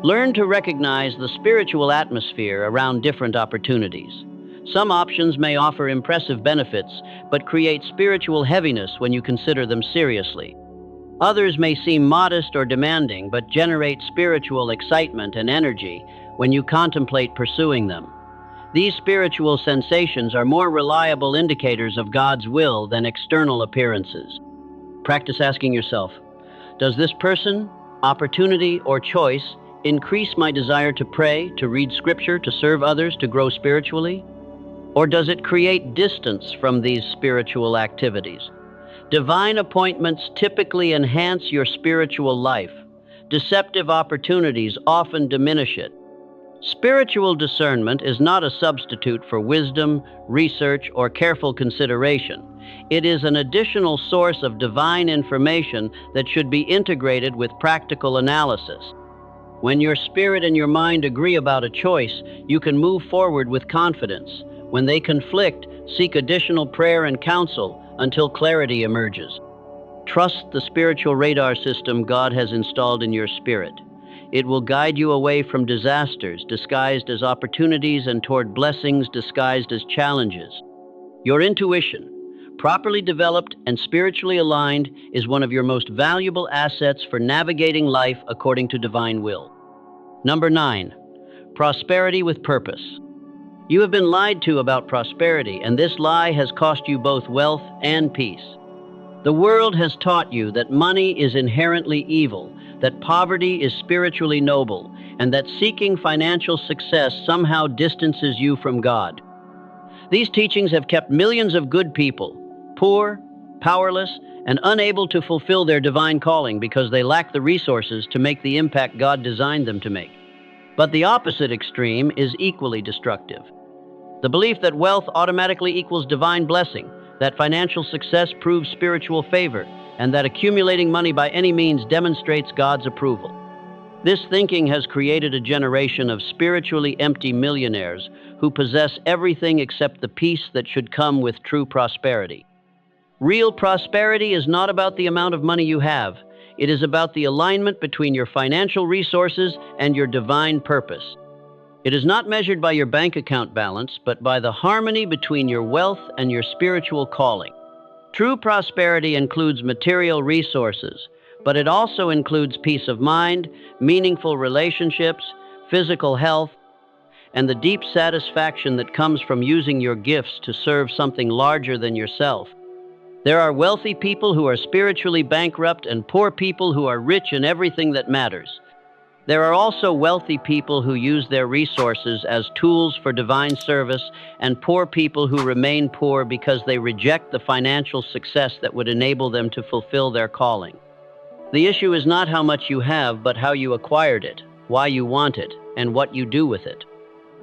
Learn to recognize the spiritual atmosphere around different opportunities. Some options may offer impressive benefits, but create spiritual heaviness when you consider them seriously. Others may seem modest or demanding, but generate spiritual excitement and energy when you contemplate pursuing them. These spiritual sensations are more reliable indicators of God's will than external appearances. Practice asking yourself, does this person, opportunity, or choice increase my desire to pray, to read scripture, to serve others, to grow spiritually? Or does it create distance from these spiritual activities? Divine appointments typically enhance your spiritual life. Deceptive opportunities often diminish it. Spiritual discernment is not a substitute for wisdom, research, or careful consideration. It is an additional source of divine information that should be integrated with practical analysis. When your spirit and your mind agree about a choice, you can move forward with confidence. When they conflict, seek additional prayer and counsel until clarity emerges. Trust the spiritual radar system God has installed in your spirit. It will guide you away from disasters disguised as opportunities and toward blessings disguised as challenges. Your intuition, properly developed and spiritually aligned, is one of your most valuable assets for navigating life according to divine will. Number 9, prosperity with purpose. You have been lied to about prosperity, and this lie has cost you both wealth and peace. The world has taught you that money is inherently evil, that poverty is spiritually noble, and that seeking financial success somehow distances you from God. These teachings have kept millions of good people, poor, powerless, and unable to fulfill their divine calling because they lack the resources to make the impact God designed them to make. But the opposite extreme is equally destructive. The belief that wealth automatically equals divine blessing, that financial success proves spiritual favor, and that accumulating money by any means demonstrates God's approval. This thinking has created a generation of spiritually empty millionaires who possess everything except the peace that should come with true prosperity. Real prosperity is not about the amount of money you have. It is about the alignment between your financial resources and your divine purpose. It is not measured by your bank account balance, but by the harmony between your wealth and your spiritual calling. True prosperity includes material resources, but it also includes peace of mind, meaningful relationships, physical health, and the deep satisfaction that comes from using your gifts to serve something larger than yourself. There are wealthy people who are spiritually bankrupt and poor people who are rich in everything that matters. There are also wealthy people who use their resources as tools for divine service, and poor people who remain poor because they reject the financial success that would enable them to fulfill their calling. The issue is not how much you have, but how you acquired it, why you want it, and what you do with it.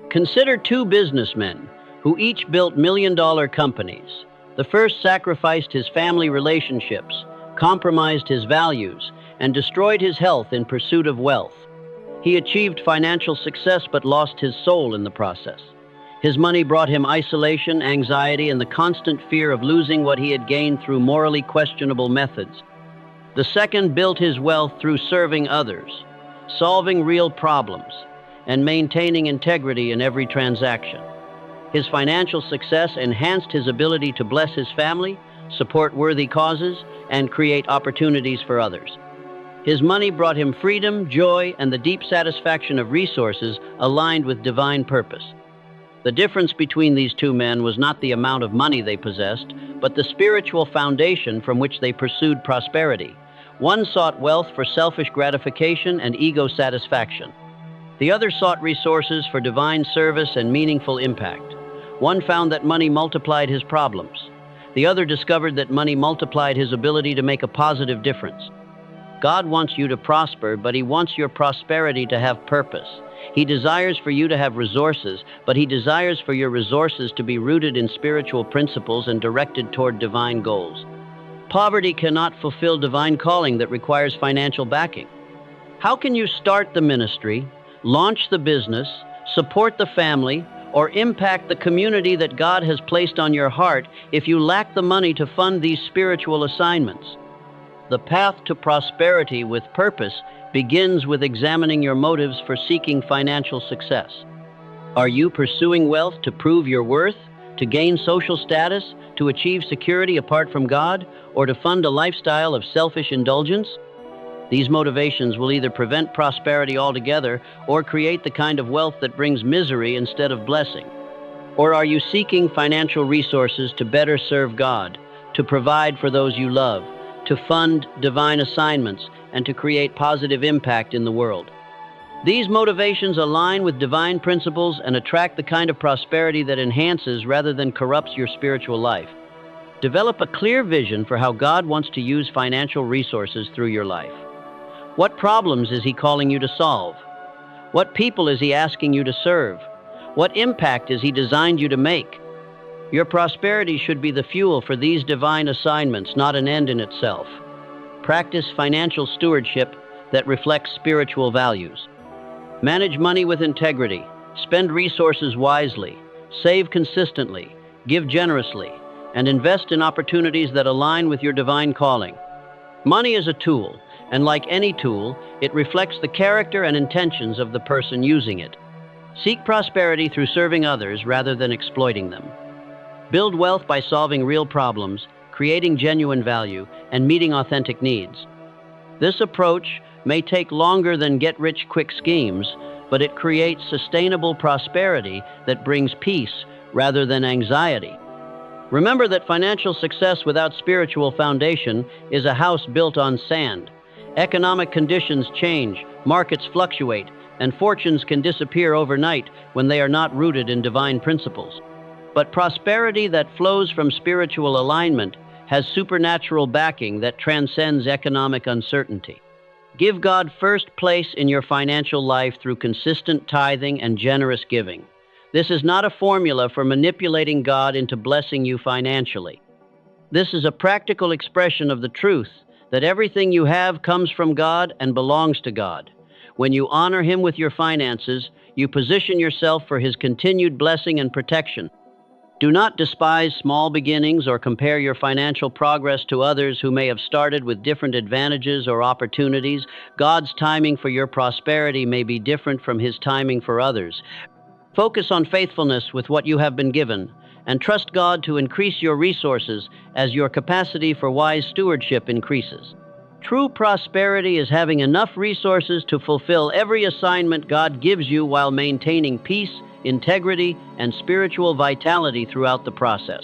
Consider two businessmen who each built million-dollar companies. The first sacrificed his family relationships, compromised his values, and destroyed his health in pursuit of wealth. He achieved financial success but lost his soul in the process. His money brought him isolation, anxiety, and the constant fear of losing what he had gained through morally questionable methods. The second built his wealth through serving others, solving real problems, and maintaining integrity in every transaction. His financial success enhanced his ability to bless his family, support worthy causes, and create opportunities for others. His money brought him freedom, joy, and the deep satisfaction of resources aligned with divine purpose. The difference between these two men was not the amount of money they possessed, but the spiritual foundation from which they pursued prosperity. One sought wealth for selfish gratification and ego satisfaction. The other sought resources for divine service and meaningful impact. One found that money multiplied his problems. The other discovered that money multiplied his ability to make a positive difference. God wants you to prosper, but He wants your prosperity to have purpose. He desires for you to have resources, but He desires for your resources to be rooted in spiritual principles and directed toward divine goals. Poverty cannot fulfill divine calling that requires financial backing. How can you start the ministry, launch the business, support the family, or impact the community that God has placed on your heart if you lack the money to fund these spiritual assignments? The path to prosperity with purpose begins with examining your motives for seeking financial success. Are you pursuing wealth to prove your worth, to gain social status, to achieve security apart from God, or to fund a lifestyle of selfish indulgence? These motivations will either prevent prosperity altogether or create the kind of wealth that brings misery instead of blessing. Or are you seeking financial resources to better serve God, to provide for those you love, to fund divine assignments, and to create positive impact in the world? These motivations align with divine principles and attract the kind of prosperity that enhances rather than corrupts your spiritual life. Develop a clear vision for how God wants to use financial resources through your life. What problems is He calling you to solve? What people is He asking you to serve? What impact is He designed you to make? Your prosperity should be the fuel for these divine assignments, not an end in itself. Practice financial stewardship that reflects spiritual values. Manage money with integrity. Spend resources wisely. Save consistently. Give generously. And invest in opportunities that align with your divine calling. Money is a tool, and like any tool, it reflects the character and intentions of the person using it. Seek prosperity through serving others rather than exploiting them. Build wealth by solving real problems, creating genuine value, and meeting authentic needs. This approach may take longer than get-rich-quick schemes, but it creates sustainable prosperity that brings peace rather than anxiety. Remember that financial success without spiritual foundation is a house built on sand. Economic conditions change, markets fluctuate, and fortunes can disappear overnight when they are not rooted in divine principles. But prosperity that flows from spiritual alignment has supernatural backing that transcends economic uncertainty. Give God first place in your financial life through consistent tithing and generous giving. This is not a formula for manipulating God into blessing you financially. This is a practical expression of the truth that everything you have comes from God and belongs to God. When you honor Him with your finances, you position yourself for His continued blessing and protection. Do not despise small beginnings or compare your financial progress to others who may have started with different advantages or opportunities. God's timing for your prosperity may be different from His timing for others. Focus on faithfulness with what you have been given, and trust God to increase your resources as your capacity for wise stewardship increases. True prosperity is having enough resources to fulfill every assignment God gives you while maintaining peace, integrity, and spiritual vitality throughout the process.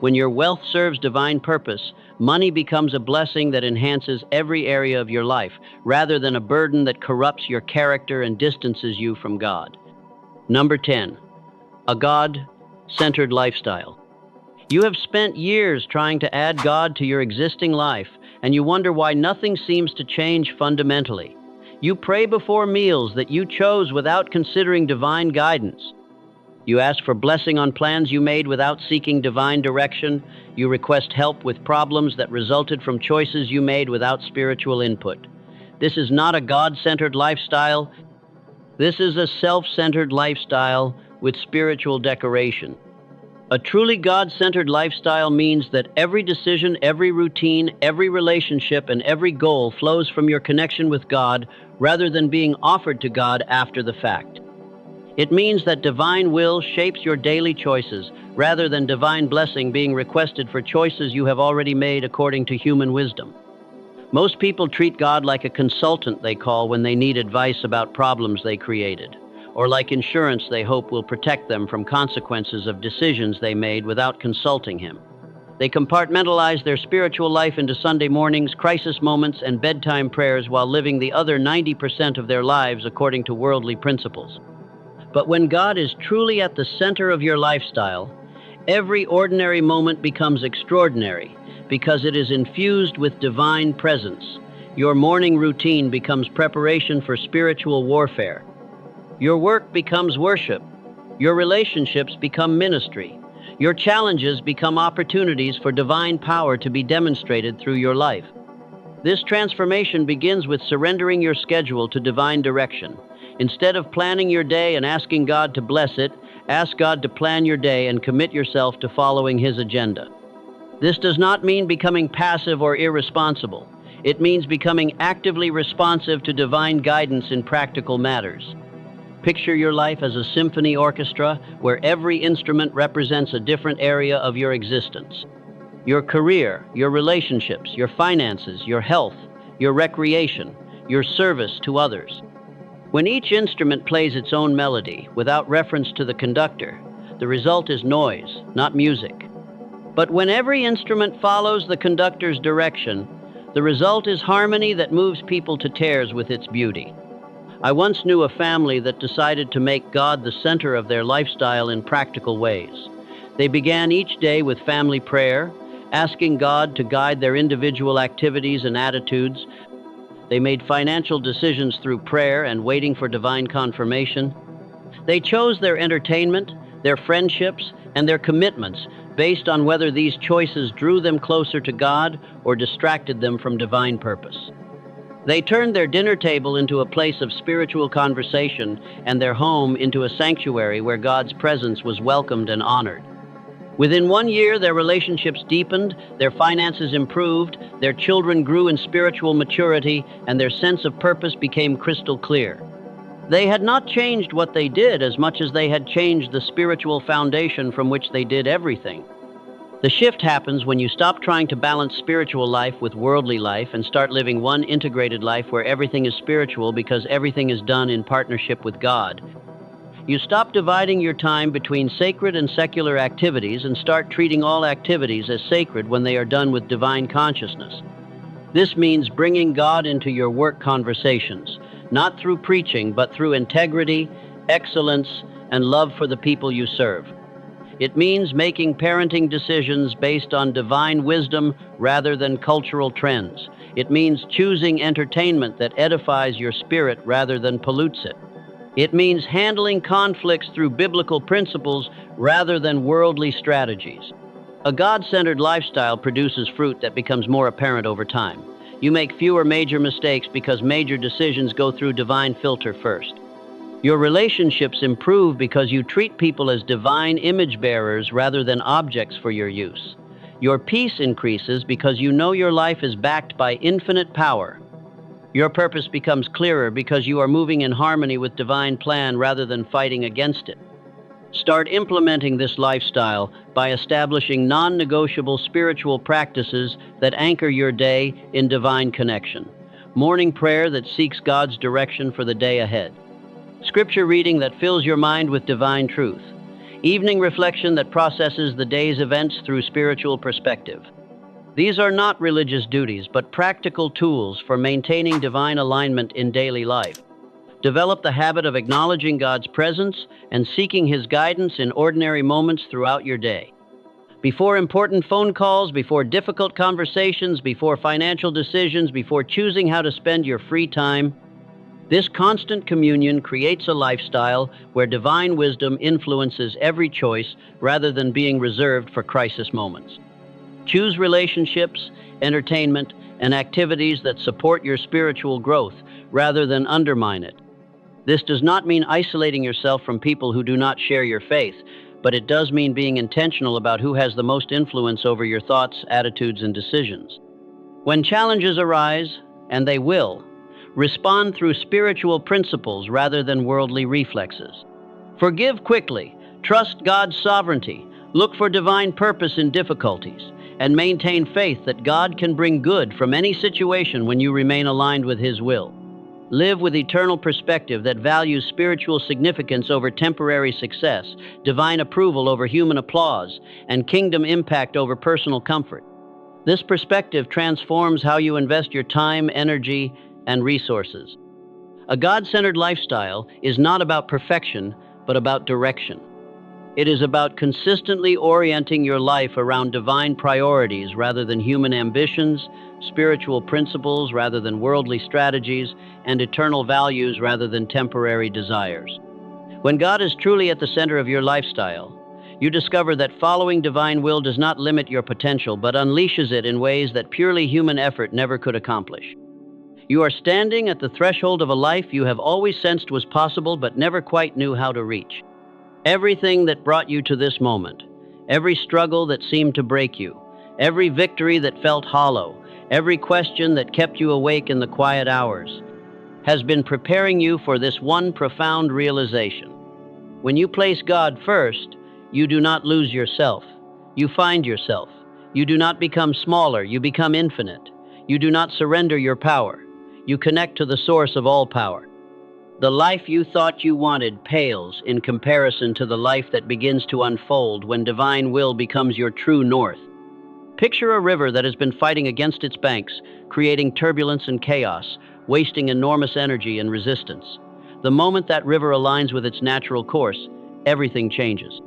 When your wealth serves divine purpose, money becomes a blessing that enhances every area of your life, rather than a burden that corrupts your character and distances you from God. Number 10, a God-centered lifestyle. You have spent years trying to add God to your existing life, and you wonder why nothing seems to change fundamentally. You pray before meals that you chose without considering divine guidance. You ask for blessing on plans you made without seeking divine direction. You request help with problems that resulted from choices you made without spiritual input. This is not a God-centered lifestyle. This is a self-centered lifestyle with spiritual decoration. A truly God-centered lifestyle means that every decision, every routine, every relationship, and every goal flows from your connection with God rather than being offered to God after the fact. It means that divine will shapes your daily choices rather than divine blessing being requested for choices you have already made according to human wisdom. Most people treat God like a consultant they call when they need advice about problems they created, or like insurance they hope will protect them from consequences of decisions they made without consulting Him. They compartmentalize their spiritual life into Sunday mornings, crisis moments, and bedtime prayers while living the other 90% of their lives according to worldly principles. But when God is truly at the center of your lifestyle, every ordinary moment becomes extraordinary because it is infused with divine presence. Your morning routine becomes preparation for spiritual warfare. Your work becomes worship. Your relationships become ministry. Your challenges become opportunities for divine power to be demonstrated through your life. This transformation begins with surrendering your schedule to divine direction. Instead of planning your day and asking God to bless it, ask God to plan your day and commit yourself to following His agenda. This does not mean becoming passive or irresponsible. It means becoming actively responsive to divine guidance in practical matters. Picture your life as a symphony orchestra where every instrument represents a different area of your existence. Your career, your relationships, your finances, your health, your recreation, your service to others. When each instrument plays its own melody without reference to the conductor, the result is noise, not music. But when every instrument follows the conductor's direction, the result is harmony that moves people to tears with its beauty. I once knew a family that decided to make God the center of their lifestyle in practical ways. They began each day with family prayer, asking God to guide their individual activities and attitudes. They made financial decisions through prayer and waiting for divine confirmation. They chose their entertainment, their friendships, and their commitments based on whether these choices drew them closer to God or distracted them from divine purpose. They turned their dinner table into a place of spiritual conversation and their home into a sanctuary where God's presence was welcomed and honored. Within 1 year, their relationships deepened, their finances improved, their children grew in spiritual maturity, and their sense of purpose became crystal clear. They had not changed what they did as much as they had changed the spiritual foundation from which they did everything. The shift happens when you stop trying to balance spiritual life with worldly life and start living one integrated life where everything is spiritual because everything is done in partnership with God. You stop dividing your time between sacred and secular activities and start treating all activities as sacred when they are done with divine consciousness. This means bringing God into your work conversations, not through preaching, but through integrity, excellence, and love for the people you serve. It means making parenting decisions based on divine wisdom rather than cultural trends. It means choosing entertainment that edifies your spirit rather than pollutes it. It means handling conflicts through biblical principles rather than worldly strategies. A God-centered lifestyle produces fruit that becomes more apparent over time. You make fewer major mistakes because major decisions go through divine filter first. Your relationships improve because you treat people as divine image bearers rather than objects for your use. Your peace increases because you know your life is backed by infinite power. Your purpose becomes clearer because you are moving in harmony with divine plan rather than fighting against it. Start implementing this lifestyle by establishing non-negotiable spiritual practices that anchor your day in divine connection. Morning prayer that seeks God's direction for the day ahead. Scripture reading that fills your mind with divine truth. Evening reflection that processes the day's events through spiritual perspective. These are not religious duties, but practical tools for maintaining divine alignment in daily life. Develop the habit of acknowledging God's presence and seeking His guidance in ordinary moments throughout your day. Before important phone calls, before difficult conversations, before financial decisions, before choosing how to spend your free time, this constant communion creates a lifestyle where divine wisdom influences every choice rather than being reserved for crisis moments. Choose relationships, entertainment, and activities that support your spiritual growth rather than undermine it. This does not mean isolating yourself from people who do not share your faith, but it does mean being intentional about who has the most influence over your thoughts, attitudes, and decisions. When challenges arise, and they will, respond through spiritual principles rather than worldly reflexes. Forgive quickly, trust God's sovereignty, look for divine purpose in difficulties, and maintain faith that God can bring good from any situation when you remain aligned with His will. Live with eternal perspective that values spiritual significance over temporary success, divine approval over human applause, and kingdom impact over personal comfort. This perspective transforms how you invest your time, energy, and resources. A God-centered lifestyle is not about perfection, but about direction. It is about consistently orienting your life around divine priorities rather than human ambitions, spiritual principles rather than worldly strategies, and eternal values rather than temporary desires. When God is truly at the center of your lifestyle, you discover that following divine will does not limit your potential, but unleashes it in ways that purely human effort never could accomplish. You are standing at the threshold of a life you have always sensed was possible but never quite knew how to reach. Everything that brought you to this moment, every struggle that seemed to break you, every victory that felt hollow, every question that kept you awake in the quiet hours, has been preparing you for this one profound realization. When you place God first, you do not lose yourself. You find yourself. You do not become smaller, you become infinite. You do not surrender your power. You connect to the source of all power. The life you thought you wanted pales in comparison to the life that begins to unfold when divine will becomes your true north. Picture a river that has been fighting against its banks, creating turbulence and chaos, wasting enormous energy and resistance. The moment that river aligns with its natural course, everything changes.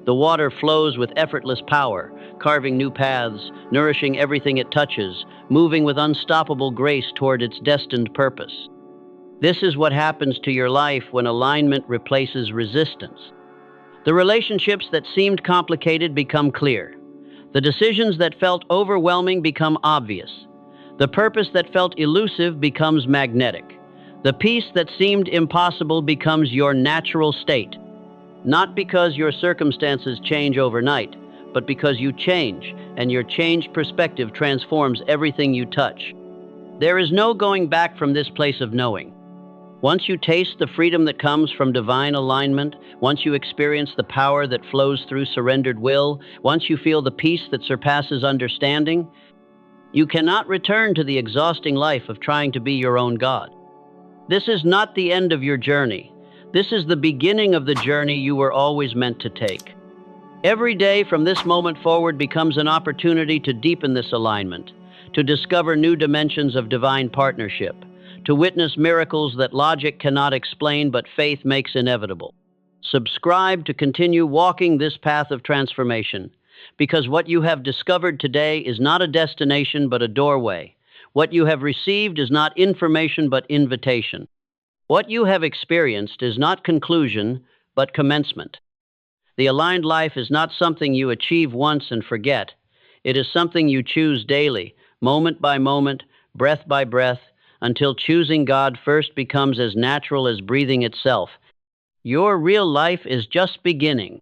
The water flows with effortless power, carving new paths, nourishing everything it touches, moving with unstoppable grace toward its destined purpose. This is what happens to your life when alignment replaces resistance. The relationships that seemed complicated become clear. The decisions that felt overwhelming become obvious. The purpose that felt elusive becomes magnetic. The peace that seemed impossible becomes your natural state. Not because your circumstances change overnight, but because you change, and your changed perspective transforms everything you touch. There is no going back from this place of knowing. Once you taste the freedom that comes from divine alignment, once you experience the power that flows through surrendered will, once you feel the peace that surpasses understanding, you cannot return to the exhausting life of trying to be your own God. This is not the end of your journey. This is the beginning of the journey you were always meant to take. Every day from this moment forward becomes an opportunity to deepen this alignment, to discover new dimensions of divine partnership, to witness miracles that logic cannot explain but faith makes inevitable. Subscribe to continue walking this path of transformation, because what you have discovered today is not a destination but a doorway. What you have received is not information but invitation. What you have experienced is not conclusion but commencement. The aligned life is not something you achieve once and forget. It is something you choose daily, moment by moment, breath by breath, until choosing God first becomes as natural as breathing itself. Your real life is just beginning.